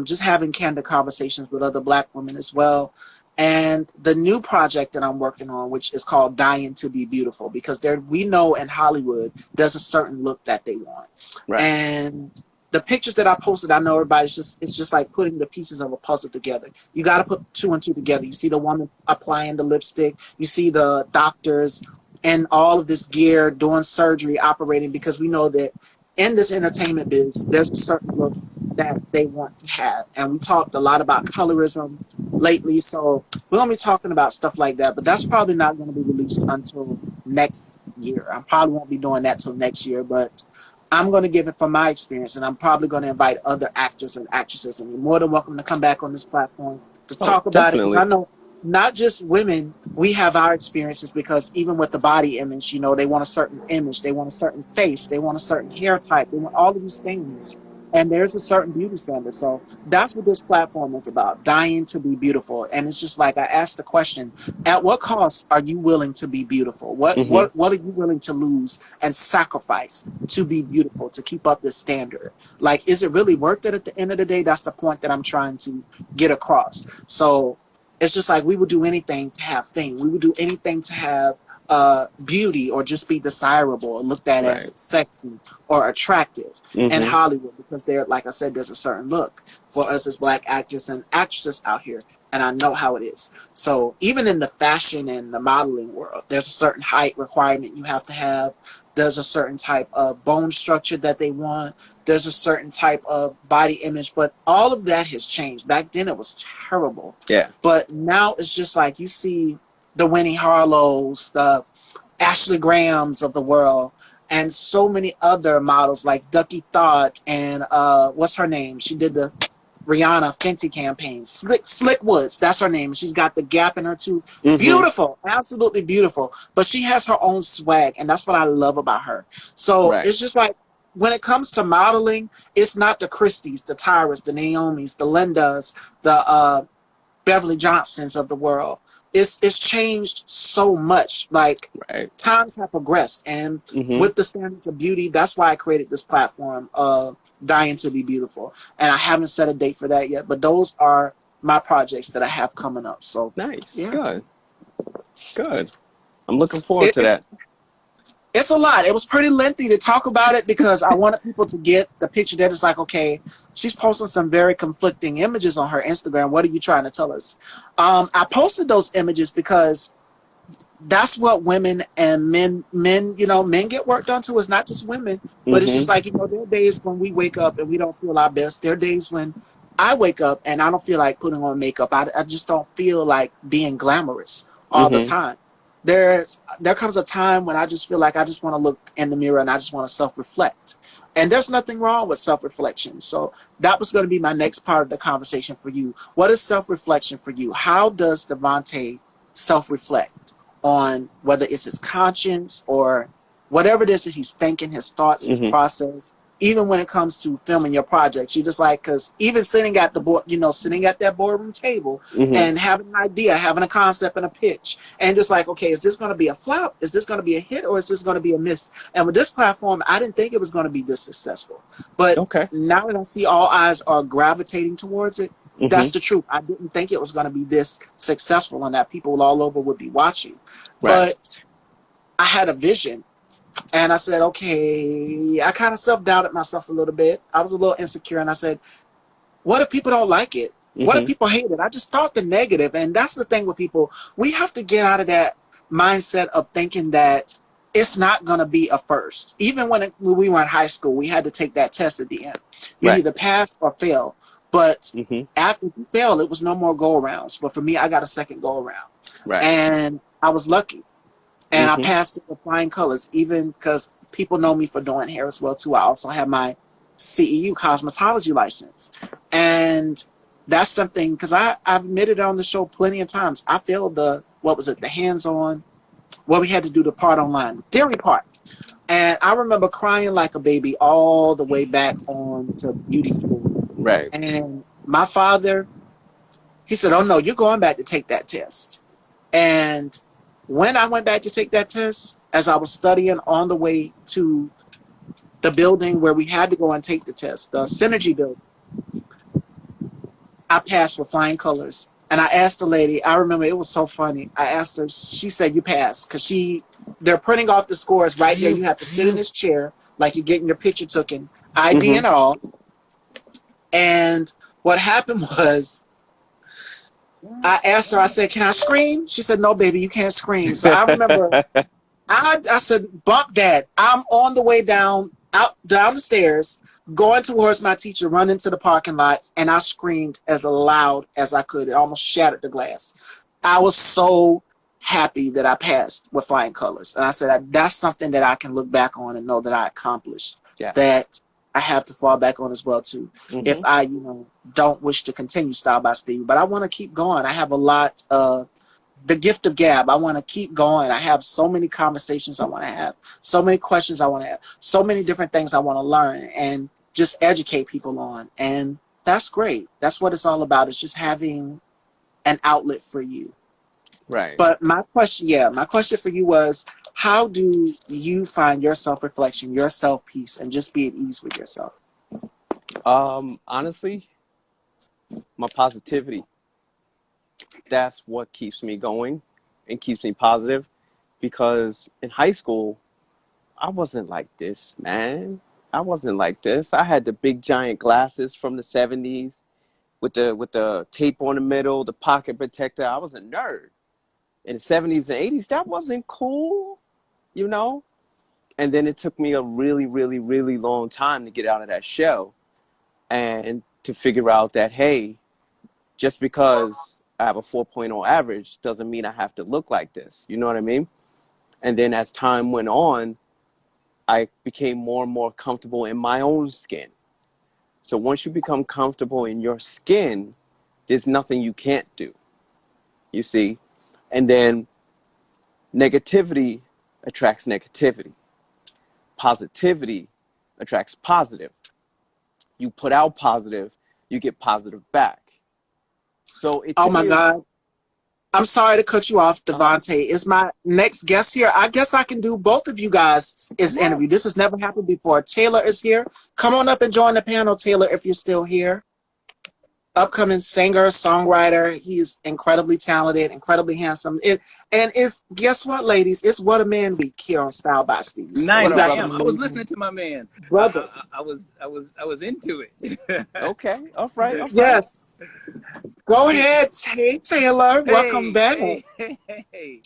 just having candid conversations with other Black women as well. And the new project that I'm working on, which is called Dying to Be Beautiful, because we know in Hollywood there's a certain look that they want. Right. And the pictures that I posted, I know it's just like putting the pieces of a puzzle together. You got to put two and two together. You see the woman applying the lipstick, you see the doctors and all of this gear doing surgery, operating, because we know that in this entertainment biz, there's a certain look that they want to have. And we talked a lot about colorism lately, so we're going to be talking about stuff like that, but that's probably not going to be released until next year. I probably won't be doing that till next year, but I'm going to give it from my experience, and I'm probably going to invite other actors and actresses, and you're more than welcome to come back on this platform to Oh, talk about it, because I definitely. know not just women, we have our experiences, because even with the body image, they want a certain image, they want a certain face, they want a certain hair type, they want all of these things. And there's a certain beauty standard. So that's what this platform is about, dying to be beautiful. And it's just like I asked the question, at what cost are you willing to be beautiful? What Mm-hmm. what what are you willing to lose and sacrifice to be beautiful, to keep up this standard? Like, is it really worth it at the end of the day? That's the point that I'm trying to get across. So it's just like, we would do anything to have fame. We would do anything to have beauty, or just be desirable or looked at Right. as sexy or attractive in Mm-hmm. Hollywood, because like I said, there's a certain look for us as Black actors and actresses out here. And I know how it is. So even in the fashion and the modeling world, there's a certain height requirement you have to have. There's a certain type of bone structure that they want. There's a certain type of body image, but all of that has changed. Back then it was terrible. Yeah. But now it's just like, you see the Winnie Harlows, the Ashley Grahams of the world, and so many other models like Ducky Thought and what's her name? She did the Rihanna Fenty campaign. Slick Woods, that's her name. She's got the gap in her tooth. Mm-hmm. Beautiful, absolutely beautiful. But she has her own swag, and that's what I love about her. So Right. it's just like, when it comes to modeling, it's not the Christies, the Tyras, the Naomis, the Lindas, the Beverly Johnsons of the world. It's changed so much. Like, Right. times have progressed, and Mm-hmm. with the standards of beauty, that's why I created this platform of Dying to Be Beautiful. And I haven't set a date for that yet, but those are my projects that I have coming up. So Nice. yeah, Good. Good. I'm looking forward it, to it's that. it's a lot. It was pretty lengthy to talk about it, because I wanted people to get the picture that it's like, okay, she's posting some very conflicting images on her Instagram. What are you trying to tell us? I posted those images because that's what women and men get work done too. It's not just women, but it's just Mm-hmm. like, there are days when we wake up and we don't feel our best. There are days when I wake up and I don't feel like putting on makeup. I just don't feel like being glamorous all the Mm-hmm. time. there comes a time when I just feel like I just want to look in the mirror and I just want to self-reflect. And there's nothing wrong with self-reflection. So that was going to be my next part of the conversation for you. What is self-reflection for you? How does Devontae self-reflect on whether it's his conscience or whatever it is that he's thinking, his thoughts, his process, even when it comes to filming your projects? You just like, because even sitting at the board, sitting at that boardroom table and having an idea, having a concept and a pitch, and just like, okay, is this going to be a flop? Is this going to be a hit, or is this going to be a miss? And with this platform, I didn't think it was going to be this successful, but now that I see all eyes are gravitating towards it, that's the truth. I didn't think it was going to be this successful and that people all over would be watching, but I had a vision. And I said, okay, I kind of self-doubted myself a little bit. I was a little insecure. And I said, what if people don't like it? What if people hate it? I just thought the negative. And that's the thing with people. We have to get out of that mindset of thinking that it's not going to be a first. Even when we were in high school, we had to take that test at the end. You either pass or fail. But after you fail, it was no more go-arounds. But for me, I got a second go-around. And I was lucky. And I passed it with flying colors, even because people know me for doing hair as well, too. I also have my CEU cosmetology license. And that's something, because I've admitted on the show plenty of times, I failed the hands-on, we had to do the part online, the theory part. And I remember crying like a baby all the way back on to beauty school. And my father, he said, oh, no, you're going back to take that test. And when I went back to take that test, as I was studying on the way to the building where we had to go and take the test, the Synergy building, I passed with flying colors. And I asked the lady, I remember it was so funny. I asked her, she said, you passed. Because they're printing off the scores right there. You have to sit in this chair like you're getting your picture taken, ID and all. And what happened was, I asked her, I said, can I scream? She said, no, baby, you can't scream. So I remember I said, bump that. I'm on the way down the stairs, going towards my teacher, running to the parking lot, and I screamed as loud as I could. It almost shattered the glass. I was so happy that I passed with flying colors. And I said, that's something that I can look back on and know that I accomplished. That I have to fall back on as well too. If I, don't wish to continue Style by Stevie, but I want to keep going. I have a lot of the gift of gab. I want to keep going. I have so many conversations I want to have, so many questions I want to have, so many different things I want to learn and just educate people on. And that's great. That's what it's all about. It's just having an outlet for you. But my question for you was, how do you find your self-reflection, your self-peace, and just be at ease with yourself? Honestly, my positivity. That's what keeps me going and keeps me positive. Because in high school, I wasn't like this, man. I wasn't like this. I had the big giant glasses from the 70s with the tape on the middle, the pocket protector. I was a nerd. In the 70s and 80s, that wasn't cool, And then it took me a really, really, really long time to get out of that shell and to figure out that, hey, just because I have a 4.0 average doesn't mean I have to look like this. You know what I mean? And then as time went on, I became more and more comfortable in my own skin. So once you become comfortable in your skin, there's nothing you can't do, you see? And then negativity attracts negativity. Positivity attracts positive. You put out positive, you get positive back. So it oh my God. I'm sorry to cut you off, Devontae. Is my next guest here? I guess I can do both of you guys' interview. This has never happened before. Taylor is here. Come on up and join the panel, Taylor, if you're still here. Upcoming singer, songwriter. He's incredibly talented, incredibly handsome. Guess what, ladies? It's What a Man Week here on Style by Stevie. Nice. I was listening to my man. Brothers. I was into it. Okay. All right. Yes. Go ahead. Hey, Taylor. Welcome back. Hey.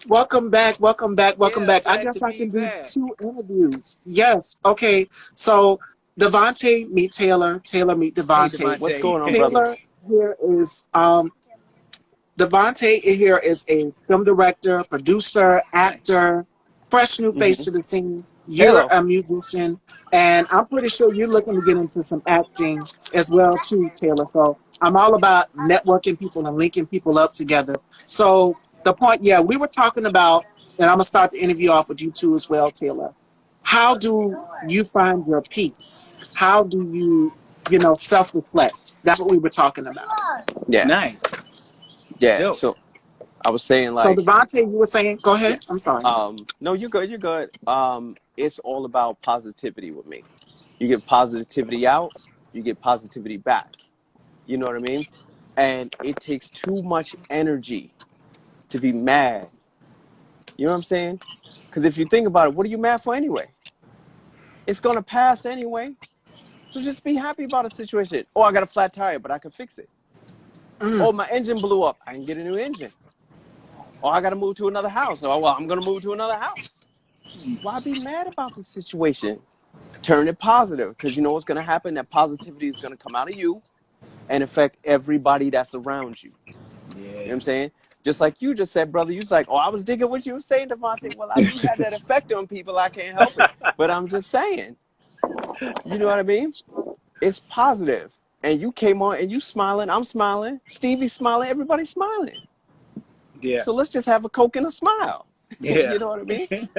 Welcome back. I guess I can back. do 2 interviews. Yes. Okay. So Devontae, meet Taylor. Taylor, meet Devontae. Hey, What's going on, Taylor brother? here is Devontae here is a film director, producer, Nice. actor, fresh new face Hmm. to the scene. You're Hello. a musician, and I'm pretty sure you're looking to get into some acting as well too, Taylor. So I'm all about networking people and linking people up together. So the point, yeah, we were talking about, and I'm gonna start the interview off with you too as well, Taylor. How do you find your peace? How do you self-reflect? That's what we were talking about. Yeah. Nice. Yeah. Dope. So I was saying So like, Devontae, you were saying, go yeah. ahead. I'm sorry. No, you're good. You're good. It's all about positivity with me. You get positivity out, you get positivity back. You know what I mean? And it takes too much energy to be mad. You know what I'm saying? Because if you think about it, what are you mad for anyway? It's gonna pass anyway. So just be happy about a situation. Oh, I got a flat tire, but I can fix it. Mm, Oh, my engine blew up. I can get a new engine. Oh, I got to move to another house. Oh, well, I'm gonna move to another house. Why be mad about the situation? Turn it positive, because you know what's gonna happen. That positivity is gonna come out of you and affect everybody that's around you. You know what Yeah. I'm saying? Just like you just said, brother, you was like, oh, I was digging what you were saying, Devontae. Well, I do have that effect on people. I can't help it. But I'm just saying, you know what I mean? It's positive. And you came on and you smiling, I'm smiling, Stevie's smiling, everybody's smiling. Yeah. So let's just have a Coke and a smile. Yeah. You know what I mean?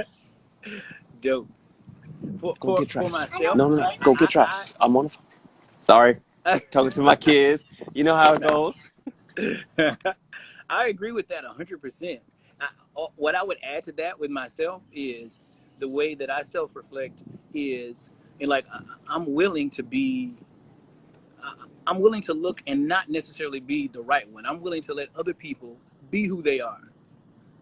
Dope. For Go get for dressed. myself, No, no, no. Go get I, dressed. I'm on the phone. Sorry. I Talking to my kids. You know how it goes. I agree with that 100%. What I would add to that with myself is the way that I self-reflect is, and like I'm willing to be, I'm willing to look and not necessarily be the right one. I'm willing to let other people be who they are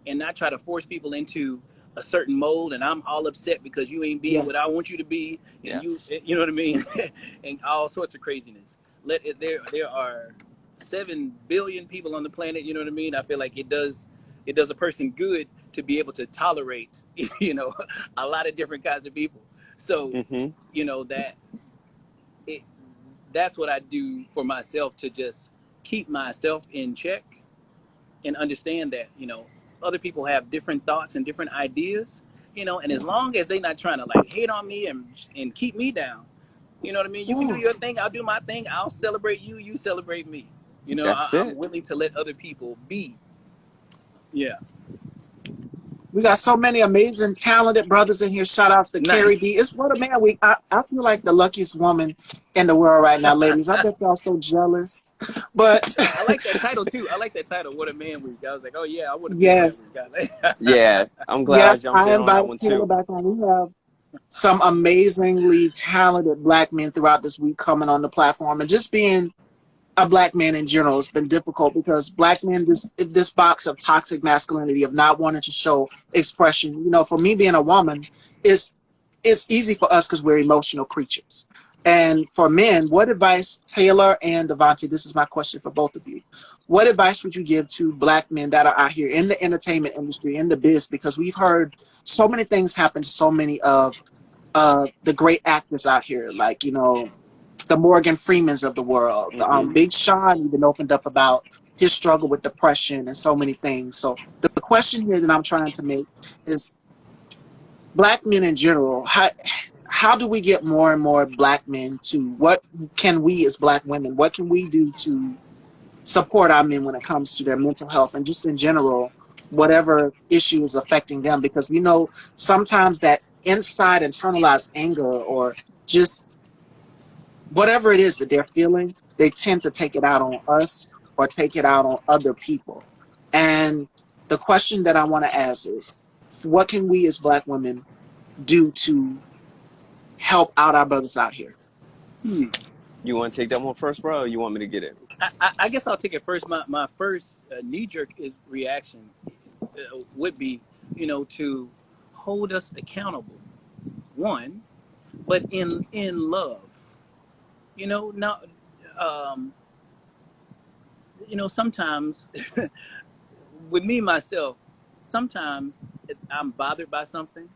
and not try to force people into a certain mold. And I'm all upset because you ain't being what I yes. want you to be, and Yes. you know what I mean, and all sorts of craziness. There are 7 billion people on the planet. You know what I mean. I feel like it does a person good to be able to tolerate, a lot of different kinds of people. So, Mm-hmm. that it, that's what I do for myself to just keep myself in check and understand that other people have different thoughts and different ideas, and as long as they're not trying to like hate on me and keep me down, you know what I mean, you can do Ooh, your thing, I'll do my thing, I'll celebrate you, you celebrate me. That's I'm it. willing to let other people be. Yeah. we got so many amazing, talented brothers in here. Shout outs to Carrie Nice. D. It's What a Man Week. I feel like the luckiest woman in the world right now, ladies. I bet y'all so jealous. But I like that title too. I like that title, What a Man Week. I was like, oh yeah, I would have been that week. yes, Yeah. I'm glad I yes, jumped I in on that invited one Taylor too. back on. We have some amazingly talented black men throughout this week coming on the platform. And just being a black man in general has been difficult because black men, this box of toxic masculinity of not wanting to show expression. For me being a woman, it's it's easy for us because we're emotional creatures. And for men, what advice, Taylor and Devontae, this is my question for both of you. What advice would you give to black men that are out here in the entertainment industry, in the biz? Because we've heard so many things happen to so many of the great actors out here, like, the Morgan Freemans of the world. Mm-hmm. Big Sean even opened up about his struggle with depression and so many things. So the question here that I'm trying to make is black men in general, how do we get more and more black men to, what can we as black women, what can we do to support our men when it comes to their mental health and just in general, whatever issue is affecting them? Because we know sometimes that inside internalized anger or just whatever it is that they're feeling, they tend to take it out on us or take it out on other people. And the question that I want to ask is, what can we as black women do to help out our brothers out here? Hmm. You want to take that one first, bro, or you want me to get it? I guess I'll take it first. My first knee jerk reaction would be, to hold us accountable. One, but in love. Not um, sometimes with me myself, sometimes I'm bothered by something,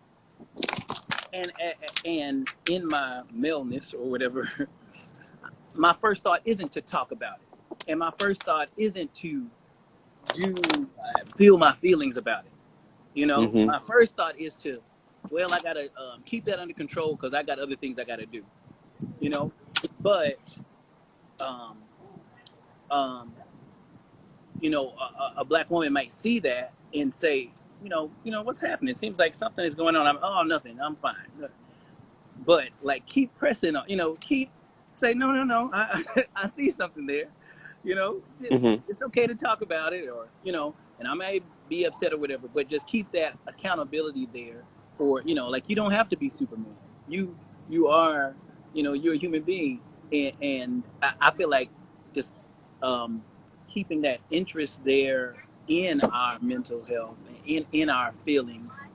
and in my maleness or whatever, my first thought isn't to talk about it, and my first thought isn't to do feel my feelings about it. You know, Mm-hmm. my first thought is to, well, I gotta keep that under control because I got other things I gotta do. You know, but um, um, you know, a black woman might see that and say, what's happening? It seems like something is going on. Oh, nothing. I'm fine. But like, keep pressing on. Keep say no, no, no. I see something there. Mm-hmm. It's okay to talk about it, or and I may be upset or whatever, but just keep that accountability there. Or like, you don't have to be Superman. You are, you're a human being, and I feel like just keeping that interest there in our mental health, in our feelings,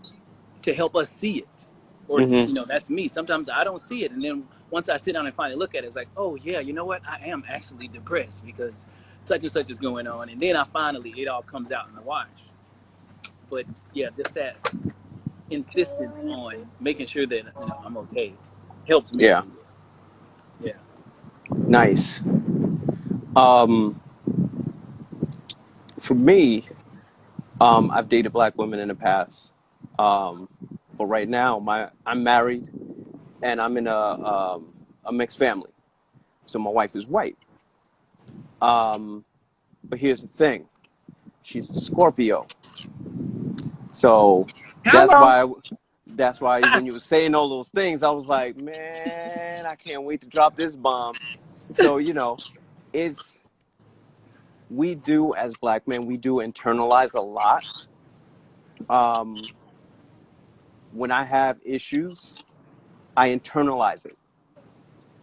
to help us see it. Or Mm-hmm. that's me. Sometimes I don't see it, and then once I sit down and finally look at it, it's like, oh yeah, you know what, I am actually depressed because such and such is going on, and then it all comes out in the wash. But yeah, just that insistence on making sure that I'm okay helps me Yeah. through this. Yeah. Nice. Um, for me, I've dated black women in the past, but right now, I'm married and I'm in a mixed family. So my wife is white. Um, but here's the thing: she's a Scorpio. So that's Hello. why that's why when you were saying all those things, I was like, man, I can't wait to drop this bomb. So it's we do as black men, we do internalize a lot. Um, when I have issues, I internalize it,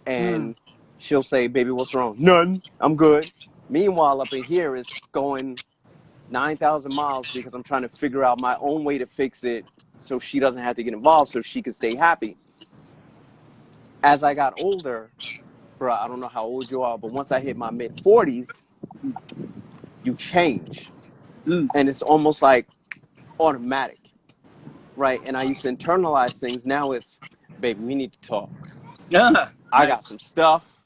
Mm. and she'll say, "Baby, what's wrong?" None. I'm good. Meanwhile, up in here, it's going 9,000 miles because I'm trying to figure out my own way to fix it, so she doesn't have to get involved, so she can stay happy. As I got older, bro, I don't know how old you are, but once I hit my mid 40s, you change, Mm. and it's almost like automatic, right? And I used to internalize things. Now it's, baby, we need to talk. Ah, I got nice. some stuff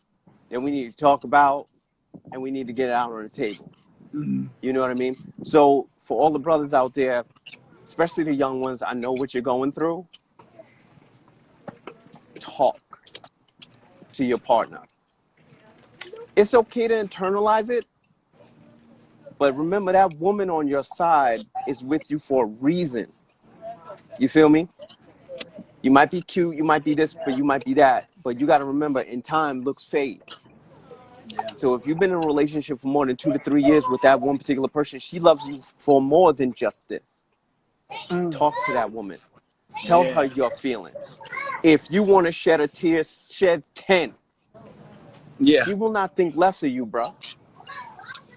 that we need to talk about, and we need to get it out on the table. Mm. You know what I mean? So for all the brothers out there, especially the young ones, I know what you're going through. Talk to your partner. It's okay to internalize it, but remember that woman on your side is with you for a reason. You feel me? You might be cute, you might be this, but you might be that. But you got to remember, in time, looks fade. Yeah. So if you've been in a relationship for more than 2 to 3 years with that one particular person, she loves you for more than just this. Mm. Talk to that woman. Tell her Yeah. your feelings. If you want to shed a tear, shed 10. Yeah. She will not think less of you, bro.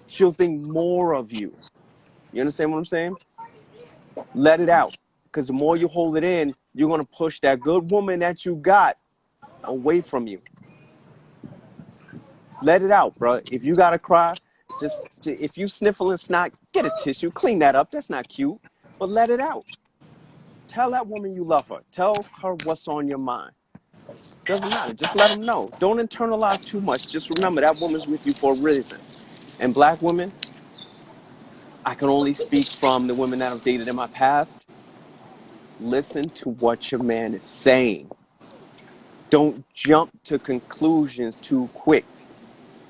She'll think more of you. You understand what I'm saying? Let it out. Because the more you hold it in, you're going to push that good woman that you got away from you. Let it out, bro. If you got to cry, if you sniffle and snot, get a tissue, clean that up. That's not cute. But let it out. Tell that woman you love her. Tell her what's on your mind. Doesn't matter. Just let them know. Don't internalize too much. Just remember that woman's with you for a reason. And black women, I can only speak from the women that I've dated in my past. Listen to what your man is saying. Don't jump to conclusions too quick.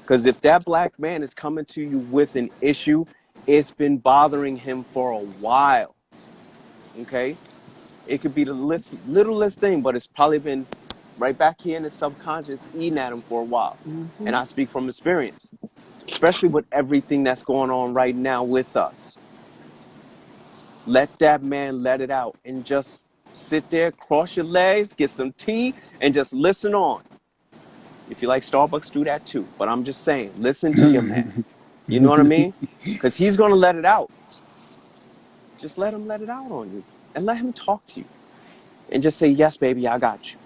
Because if that black man is coming to you with an issue, it's been bothering him for a while. Okay? It could be the littlest thing, but it's probably been right back here in his subconscious eating at him for a while. Mm-hmm. And I speak from experience, especially with everything that's going on right now with us. Let that man let it out and just sit there, cross your legs, get some tea, and just listen on. If you like Starbucks, do that too. But I'm just saying, listen to your man. You know what I mean? Because he's going to let it out. Just let him let it out on you and let him talk to you. And just say, yes, baby, I got you.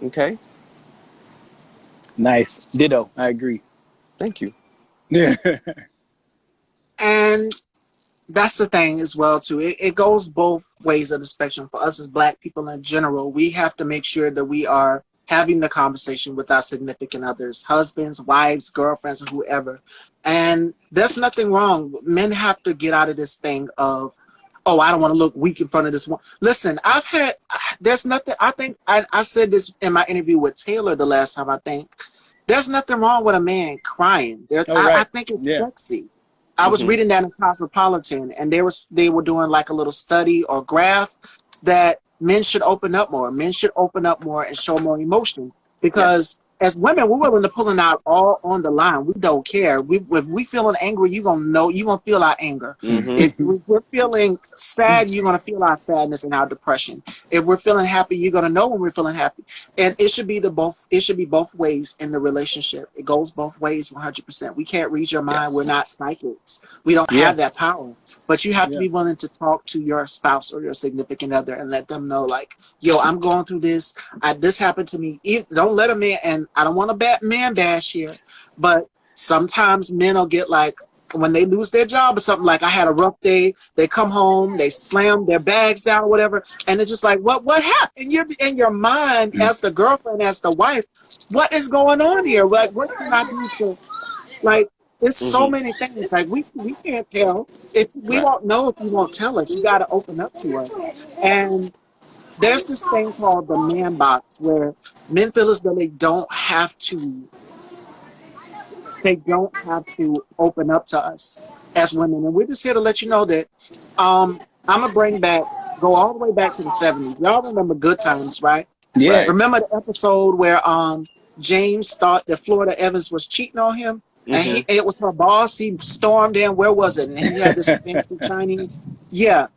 Okay? Nice. Ditto. I agree. Thank you. Yeah. And that's the thing as well too. It goes both ways of the spectrum. For us as black people in general, we have to make sure that we are having the conversation with our significant others, husbands, wives, girlfriends, and whoever. And there's nothing wrong. Men have to get out of this thing of, oh, I don't want to look weak in front of this one. Listen, there's nothing, I said this in my interview with Taylor the last time, I think. There's nothing wrong with a man crying. I think it's sexy. I was reading that in Cosmopolitan, and they were doing like a little study or graph that men should open up more. Men should open up more and show more emotion. Because as women, we're willing to pull it out all on the line. We don't care. If we feeling angry, you're gonna feel our anger. If we're feeling sad, you're gonna feel our sadness and our depression. If we're feeling happy, you're gonna know when we're feeling happy. And it should be both ways in the relationship. It goes both ways 100%. We can't read your mind. We're not psychics. We don't have that power. But you have to be willing to talk to your spouse or your significant other and let them know, like, yo, I'm going through this. This happened to me. Don't let a man, and I don't want to man bash here, but sometimes men will get like, when they lose their job or something, like I had a rough day, they come home, they slam their bags down or whatever, and it's just like, what happened? You're in your mind as the girlfriend, as the wife, what is going on here? Like, what can I do to, like, there's so many things. Like, we can't tell. If we won't know if you won't tell us. You got to open up to us. And there's this thing called the man box where men feel as though they don't have to open up to us as women. And we're just here to let you know that I'm going to go all the way back to the 70s. Y'all remember Good Times, right? Yeah. Right. Remember the episode where James thought that Florida Evans was cheating on him? And it was her boss. He stormed in. Where was it? And he had this fancy Chinese. Yeah.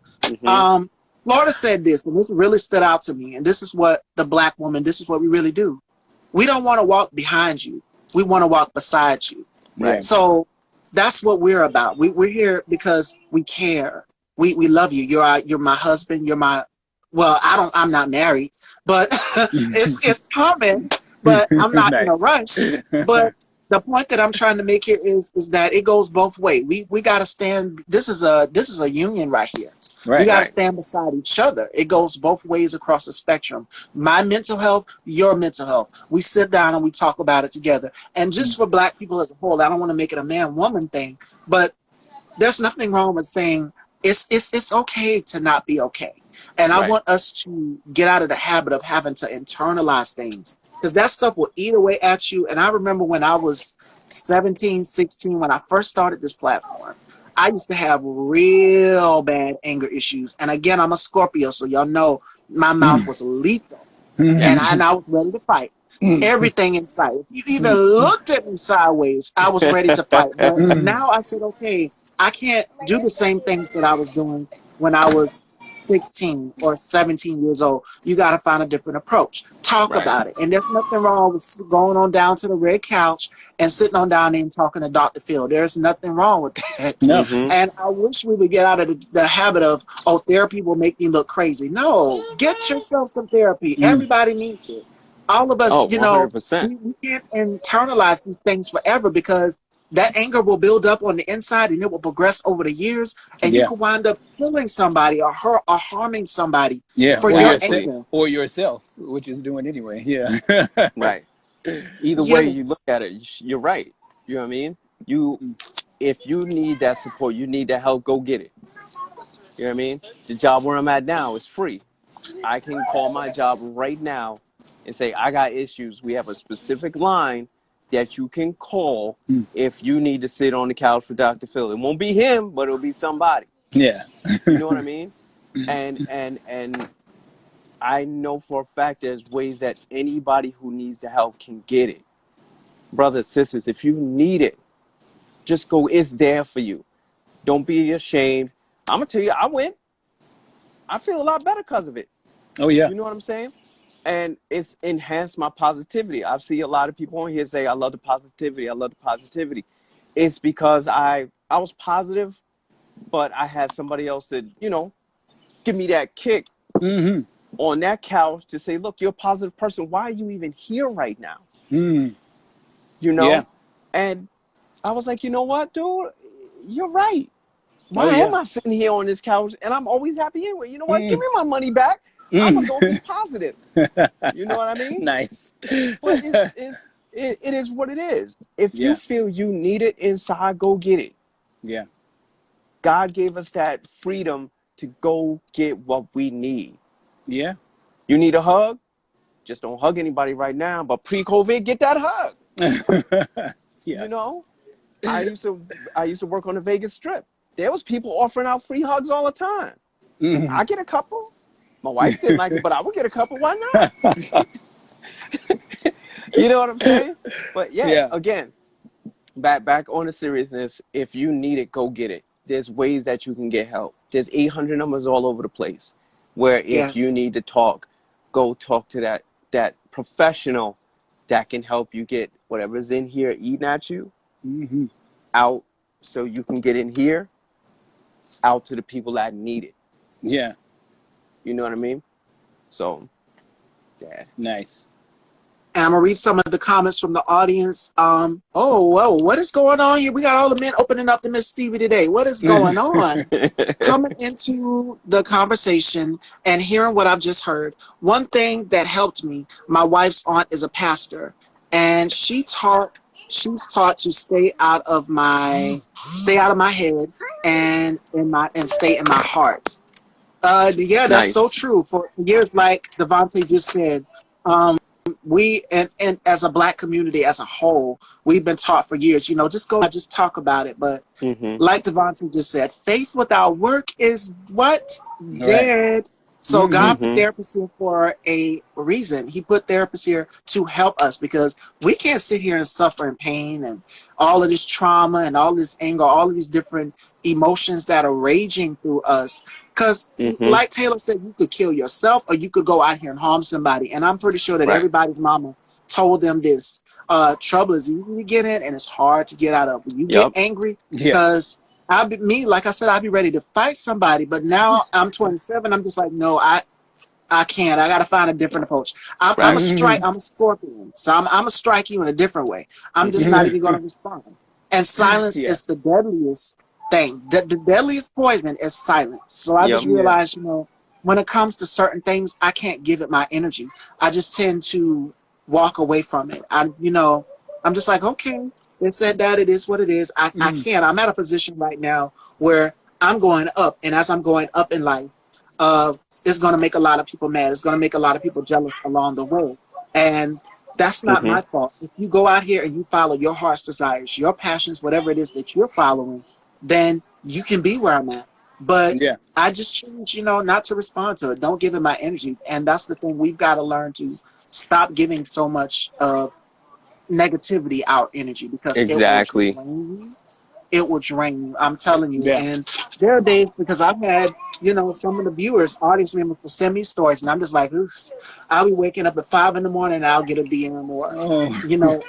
Florida said this, and this really stood out to me. And this is what this is what we really do. We don't want to walk behind you. We want to walk beside you. Right. So that's what we're about. We're here because we care. We love you. You're my husband. I'm not married, but it's coming. But I'm not in a rush. But the point that I'm trying to make here is that it goes both ways. We got to stand. This is a union right here. Right, we got to stand beside each other. It goes both ways across the spectrum. My mental health, your mental health. We sit down and we talk about it together. And just for Black people as a whole, I don't want to make it a man-woman thing, but there's nothing wrong with saying it's okay to not be okay. And I want us to get out of the habit of having to internalize things, because that stuff will eat away at you. And I remember when I was 17, 16, when I first started this platform, I used to have real bad anger issues. And again, I'm a Scorpio, so y'all know my mouth was lethal. And I was ready to fight. Everything in sight. If you even looked at me sideways, I was ready to fight. But now I said, okay, I can't do the same things that I was doing when I was 16 or 17 years old. You got to find a different approach. Talk about it. And there's nothing wrong with going on down to the red couch and sitting on down there and talking to Dr. Phil. There's nothing wrong with that. And I wish we would get out of the habit of, oh, therapy will make me look crazy. No, get yourself some therapy. Everybody needs it. All of us, 100%. We can't internalize these things forever, because that anger will build up on the inside and it will progress over the years, and you can wind up killing somebody or harming somebody for your anger. Or yourself, which is doing anyway. Right. Either way you look at it, you're right. You know what I mean? If you need that support, you need that help, go get it. You know what I mean? The job where I'm at now is free. I can call my job right now and say, I got issues. We have a specific line that you can call if you need to sit on the couch for Dr. Phil. It won't be him, but it'll be somebody. Yeah. You know what I mean? And I know for a fact there's ways that anybody who needs the help can get it. Brothers, sisters, if you need it, just go. It's there for you. Don't be ashamed. I'm going to tell you, I went. I feel a lot better because of it. Oh, yeah. You know what I'm saying? And it's enhanced my positivity. I've seen a lot of people on here say, I love the positivity. I love the positivity. It's because I was positive, but I had somebody else that, give me that kick on that couch to say, look, you're a positive person. Why are you even here right now? And I was like, you know what, dude? You're right. Why am I sitting here on this couch and I'm always happy anyway? You know what? Give me my money back. I'm going to go be positive. You know what I mean? Nice. But it is what it is. If you Yeah. feel you need it inside, go get it. Yeah. God gave us that freedom to go get what we need. Yeah. You need a hug? Just don't hug anybody right now. But pre-COVID, get that hug. Yeah. You know, I used to work on the Vegas Strip. There was people offering out free hugs all the time. Mhm. I get a couple. My wife didn't like it, but I would get a couple. Why not? You know what I'm saying? But yeah, Yeah. again, back on the seriousness. If you need it, go get it. There's ways that you can get help. There's 800 numbers all over the place. Where if you Yes. need to talk, go talk to that professional that can help you get whatever's in here eating at you Hmm. out, so you can get in here out to the people that need it. Yeah. You know what I mean? So, yeah. Nice. And I'm gonna read some of the comments from the audience. Oh, whoa, what is going on here? We got all the men opening up to Miss Stevie today. What is going on? Coming into the conversation and hearing what I've just heard, one thing that helped me, my wife's aunt is a pastor, and she's taught to stay out of my head and stay in my heart. Yeah, that's so Nice. true. For years, like Devontae just said, we and as a black community as a whole, we've been taught for years, just go, just talk about it. But Mm-hmm. like Devontae just said, faith without work is what? All right. Dead. So Hmm. God put Mm-hmm. therapists here for a reason. He put therapists here to help us, because we can't sit here and suffer in pain and all of this trauma and all this anger, all of these different emotions that are raging through us. Because Mm-hmm. like Taylor said, you could kill yourself or you could go out here and harm somebody. And I'm pretty sure that Right. everybody's mama told them this. Trouble is easy to get in and it's hard to get out of. When you get Yep. angry, Yeah. because like I said, I'd be ready to fight somebody. But now I'm 27. I'm just like, no, I can't. I got to find a different approach. I'm a Right. strike. Hmm. I'm a scorpion. So I'm going to strike you in a different way. I'm just not Mm-hmm. even going to respond. And silence Yeah. is the deadliest thing. The deadliest poison is silence. So I Yep. just Yeah. realized, when it comes to certain things, I can't give it my energy. I just tend to walk away from it. I'm just like, okay, they said that, it is what it is. I Hmm. can't. I'm at a position right now where I'm going up. And as I'm going up in life, it's going to make a lot of people mad. It's going to make a lot of people jealous along the way. And that's not Mm-hmm. my fault. If you go out here and you follow your heart's desires, your passions, whatever it is that you're following, then you can be where I'm at. But Yeah. I just choose, not to respond to it. Don't give it my energy. And that's the thing. We've got to learn to stop giving so much of negativity our energy, because it will Exactly. drain you. It will drain you. I'm telling you. Yeah. And there are days, because I've had, some of the viewers, audience members will send me stories, and I'm just like, oof. I'll be waking up at 5 in the morning and I'll get a DM, or, Oh.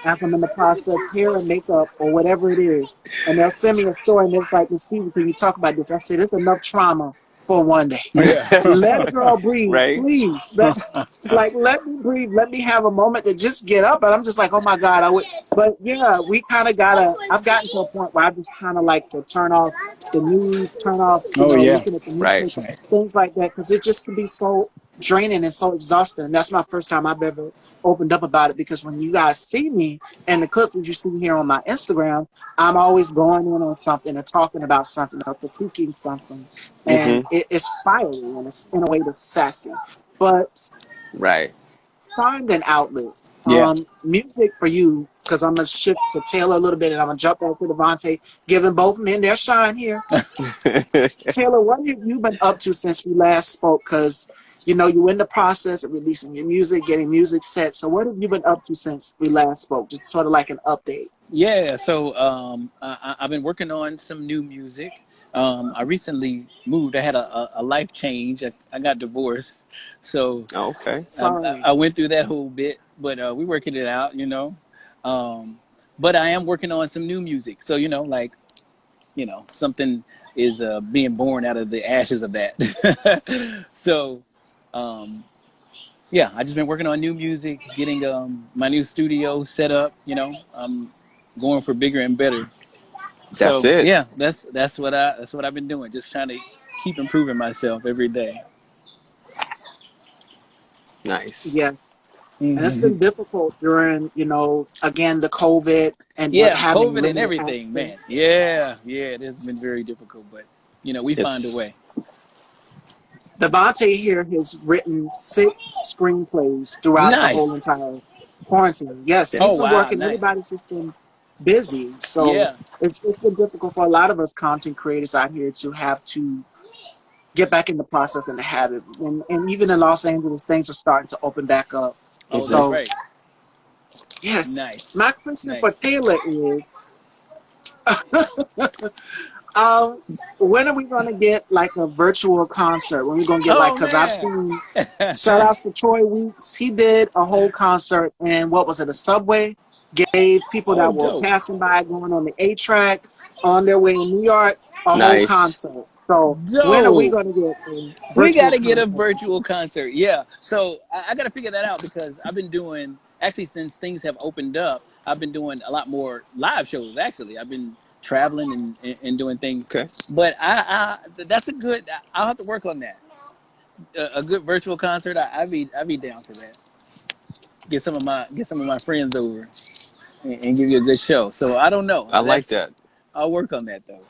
as I'm in the process of hair and makeup or whatever it is. And they'll send me a story and it's like, Stevie, can you talk about this? I said, it's enough trauma for one day. Yeah. Let a girl breathe, Right. please. Let me breathe. Let me have a moment to just get up. And I'm just like, oh my God, I would. But yeah, we kind of I've gotten to a point where I just kind of like to turn off the news, turn off, Oh yeah. looking at the Right. newspaper, things like that, because it just can be so draining and so exhausting. And that's my first time I've ever opened up about it, because when you guys see me and the clips that you see here on my Instagram, I'm always going in on something and talking about something or critiquing something. And Mm-hmm. it's fiery and it's in a way that's sassy. But Right. find an outlet. Yeah. Music for you, because I'm gonna shift to Taylor a little bit, and I'm gonna jump back to Devontae, giving both men their shine here. Taylor, what have you been up to since we last spoke? Because you're in the process of releasing your music, getting music set. So what have you been up to since we last spoke? Just sort of like an update. Yeah. So I've been working on some new music. I recently moved. I had a life change. I got divorced, so Okay. Sorry. I went through that whole bit. But we're working it out. Um, but I am working on some new music. So like something is being born out of the ashes of that. So yeah, I just been working on new music, getting my new studio set up. I'm going for bigger and better. That's So it. yeah, that's what I've been doing. Just trying to keep improving myself every day. Nice. Yes. And it's been difficult during, again, the COVID and with Yeah, having COVID and limited everything, access. man. Yeah, it has been very difficult, but we find a It's way. Devontae here has written 6 screenplays throughout the whole Nice. entire quarantine. Yes, he's Oh yes. been wow, working. nice. Everybody's just been busy. So Yeah. it's been difficult for a lot of us content creators out here to have to get back in the process and the habit. And even in Los Angeles, things are starting to open back up. Oh, Hmm. that's So, right. yes, Nice. my question for Nice. Taylor is, um, when are we going to get like a virtual concert? When we going to get like, Oh because I've man. seen shout outs to Troy Weeks. He did a whole concert and what was it, a subway? Gave people Oh, that were dope. passing by going on the A track on their way in New York a whole Nice. concert. So when are we Dope. going to get a We got virtual to get a concert? virtual concert. Yeah. So I got to figure that out because I've been doing, actually, since things have opened up, I've been doing a lot more live shows, actually. I've been traveling and doing things. Okay. But that's a good, I'll have to work on that. A good virtual concert, I'd be down for that. Get some of my friends over and give you a good show. So I don't know. I like That's that. I'll work on that though.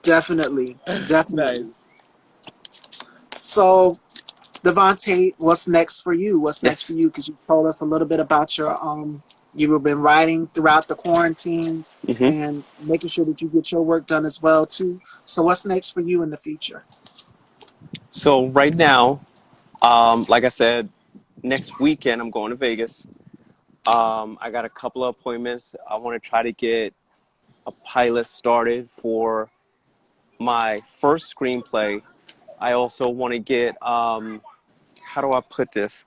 Definitely, definitely. Nice. So, Devontae, what's next for you? What's next for Yes. you? Because you told us a little bit about your you've been writing throughout the quarantine Hmm. and making sure that you get your work done as well too. So, what's next for you in the future? So right now, like I said, next weekend I'm going to Vegas. I got a couple of appointments. I want to try to get a pilot started for my first screenplay. I also want to get, how do I put this?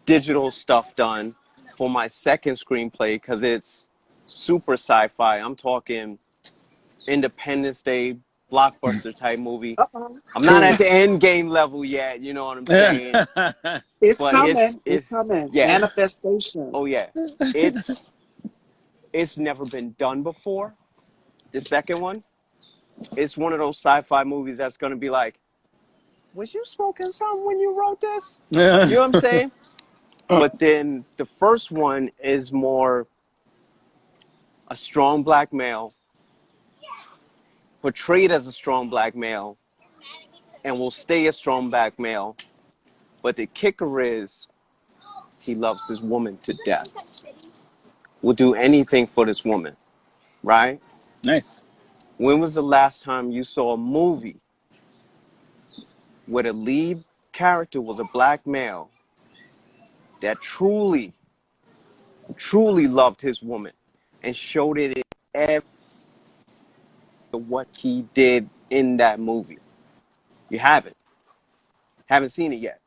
Digital stuff done for my second screenplay because it's super sci-fi. I'm talking Independence Day blockbuster type movie. Uh-oh. I'm not at the end game level yet, you know what I'm saying? It's But coming. It's coming. yeah. Manifestation. Oh yeah. It's it's never been done before. The second one, it's one of those sci-fi movies that's gonna be like, was you smoking something when you wrote this? You know what I'm saying? But then the first one is more a strong black male, portrayed as a strong black male, and will stay a strong black male. But the kicker is he loves his woman to death. Will do anything for this woman, right? Nice. When was the last time you saw a movie where the lead character was a black male that truly, truly loved his woman and showed it in every what he did in that movie? You haven't seen it yet.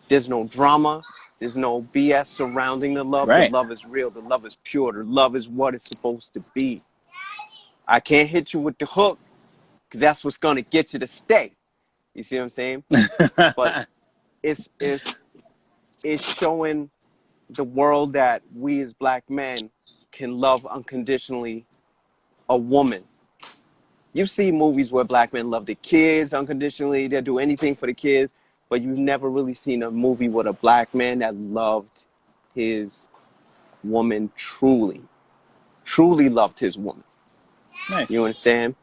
There's no drama. There's no BS surrounding the love. The Right. love is real. The love is pure. The love is what it's supposed to be. I can't hit you with the hook because that's what's going to get you to stay. You see what I'm saying? But it's, it's, it's showing the world that we as black men can love unconditionally a woman. You see movies where black men love their kids unconditionally. They'll do anything for the kids. But you've never really seen a movie with a black man that loved his woman truly, truly loved his woman. You Nice. understand?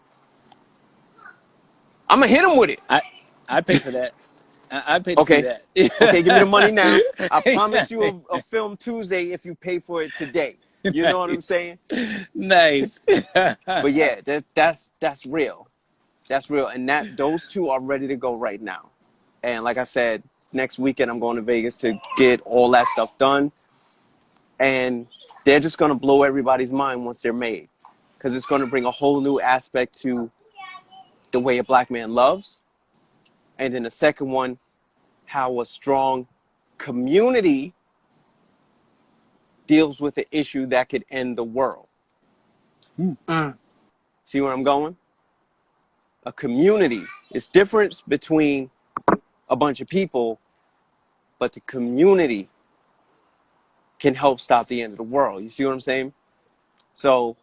I'm gonna hit him with it. I I pay for that. I pay to see Okay, that. okay, give me the money now. I promise you a film Tuesday if you pay for it today. You know what I'm Nice. saying? Nice. But yeah, that's real. That's real, and that those two are ready to go right now. And like I said, next weekend I'm going to Vegas to get all that stuff done. And they're just going to blow everybody's mind once they're made because it's going to bring a whole new aspect to the way a black man loves. And then the second one, how a strong community deals with an issue that could end the world. Mm. See where I'm going? A community. It's different between a bunch of people, but the community can help stop the end of the world. You see what I'm saying? So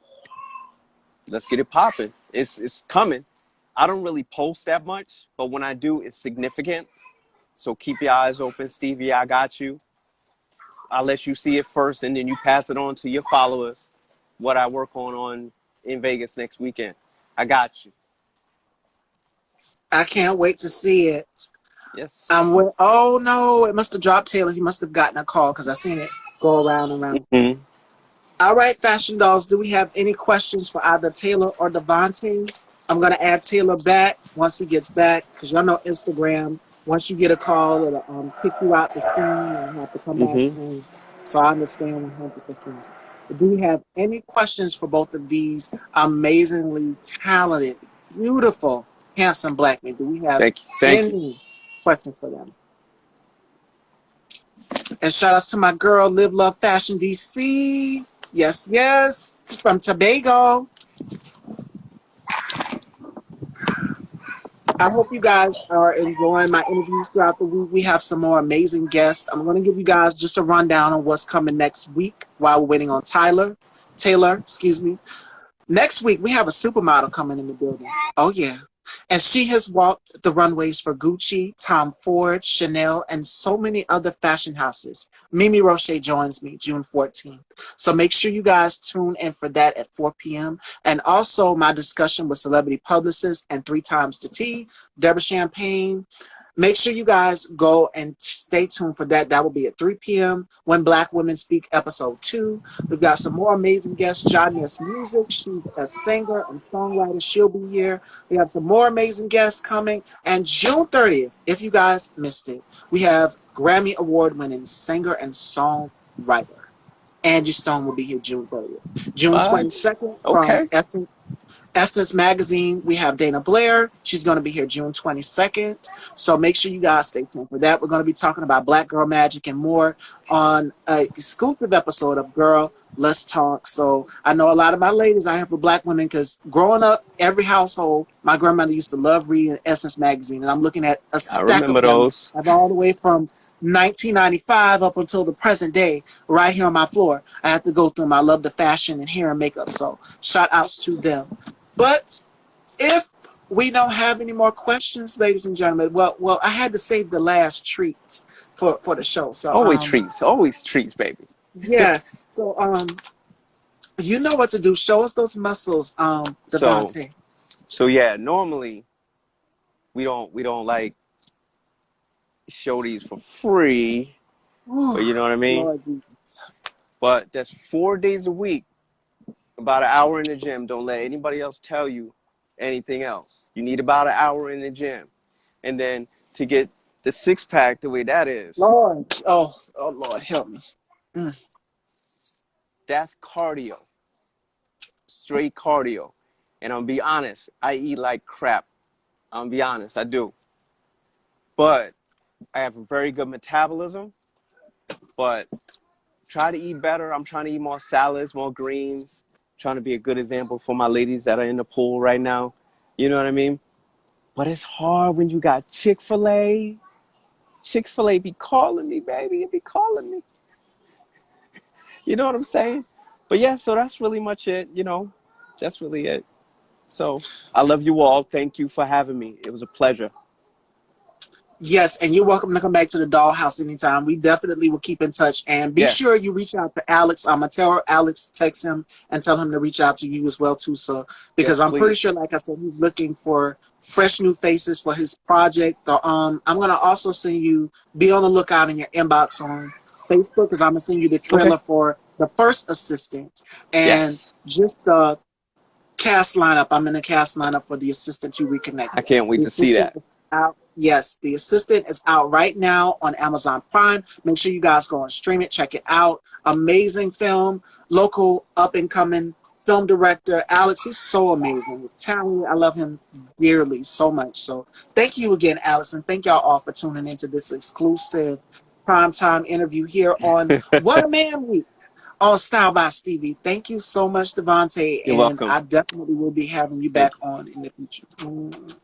let's get it popping. It's coming. I don't really post that much, but when I do, it's significant. So keep your eyes open, Stevie. I got you. I'll let you see it first, and then you pass it on to your followers. What I work on in Vegas next weekend. I got you. I can't wait to see it. Yes. Oh no, it must have dropped Taylor. He must have gotten a call because I seen it go around and around. Mm-hmm. All right, Fashion Dolls, do we have any questions for either Taylor or Devontae? I'm going to add Taylor back once he gets back because y'all know Instagram. Once you get a call, it'll kick you out the screen and you have to come back Mm-hmm. in. So I understand 100%. But do we have any questions for both of these amazingly talented, beautiful, handsome black men? Do we have Thank you. Thank you. any questions for them? And shout outs to my girl, Live Love Fashion DC. Yes, yes. From Tobago. I hope you guys are enjoying my interviews throughout the week. We have some more amazing guests. I'm going to give you guys just a rundown on what's coming next week while we're waiting on Taylor, excuse me. Next week, we have a supermodel coming in the building. Oh, yeah. And she has walked the runways for Gucci, Tom Ford, Chanel, and so many other fashion houses. Mimi Roche joins me June 14th. So make sure you guys tune in for that at 4 p.m. And also my discussion with celebrity publicists and 3 Times the T, Deborah Champagne. Make sure you guys go and stay tuned for that. That will be at 3 p.m. When Black Women Speak, episode 2. We've got some more amazing guests. Johnny's Music. She's a singer and songwriter. She'll be here. We have some more amazing guests coming. And June 30th, if you guys missed it, we have Grammy Award-winning singer and songwriter Angie Stone will be here June 30th. June 22nd from Okay. Essence Magazine, we have Dana Blair. She's going to be here June 22nd. So make sure you guys stay tuned for that. We're going to be talking about Black Girl Magic and more on an exclusive episode of Girl, Let's Talk. So I know a lot of my ladies are here for Black women because growing up, every household, my grandmother used to love reading Essence Magazine. And I'm looking at a I stack remember of them those. all the way from 1995 up until the present day, right here on my floor. I have to go through them. I love the fashion and hair and makeup. So shout outs to them. But if we don't have any more questions, ladies and gentlemen, well, I had to save the last treat for the show. So Always treats, baby. yes. So you know what to do. Show us those muscles, Devontae. So yeah, normally we don't like show these for free, but you know what I mean? Lord Jesus. But that's 4 days a week, about an hour in the gym. Don't let anybody else tell you anything else. You need about an hour in the gym. And then to get the 6-pack the way that is, Lord. Oh Lord, help me. that's cardio. Straight cardio. And I'm gonna be honest, I eat like crap. I'm gonna be honest, I do. But I have a very good metabolism. But try to eat better. I'm trying to eat more salads, more greens. Trying to be a good example for my ladies that are in the pool right now. You know what I mean? But it's hard when you got Chick-fil-A. Chick-fil-A be calling me, baby. It be calling me. You know what I'm saying? But yeah, so that's really much it. You know, that's really it. So I love you all. Thank you for having me. It was a pleasure. Yes, and you're welcome to come back to the Dollhouse anytime. We definitely will keep in touch. And be sure you reach out to Alex. I'm going to tell Alex, text him and tell him to reach out to you as well, too. So, because I'm pretty sure, like I said, he's looking for fresh new faces for his project. I'm going to also send you, be on the lookout in your inbox on Facebook, because I'm going to send you the trailer for the first assistant. And just the cast lineup. I'm in the cast lineup for the assistant to reconnect. I can't wait to see that. Yes, the assistant is out right now on Amazon Prime. Make sure you guys go and stream it, check it out. Amazing film, local up and coming film director Alex. He's so amazing. He's talented. I love him dearly so much. So thank you again, Alex, and thank y'all all for tuning into this exclusive primetime interview here on What a Man Week on Style by Stevie. Thank you so much, Devontae, You're and welcome. I definitely will be having you back Thank you. on in the future.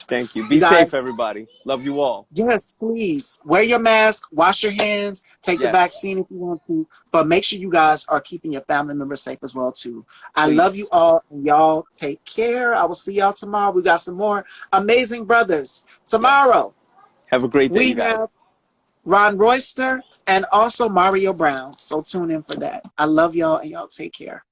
Thank you. You Be safe, guys, everybody. Love you all. yes, please wear your mask, wash your hands, take the Yes, vaccine if you want to, but make sure you guys are keeping your family members safe as well too. I love you please. all, and y'all take care. I will see y'all tomorrow. We got some more amazing brothers Yes. tomorrow. Have a great day, you We have guys. Ron Royster and also Mario Brown. So tune in for that. I love y'all, and y'all take care.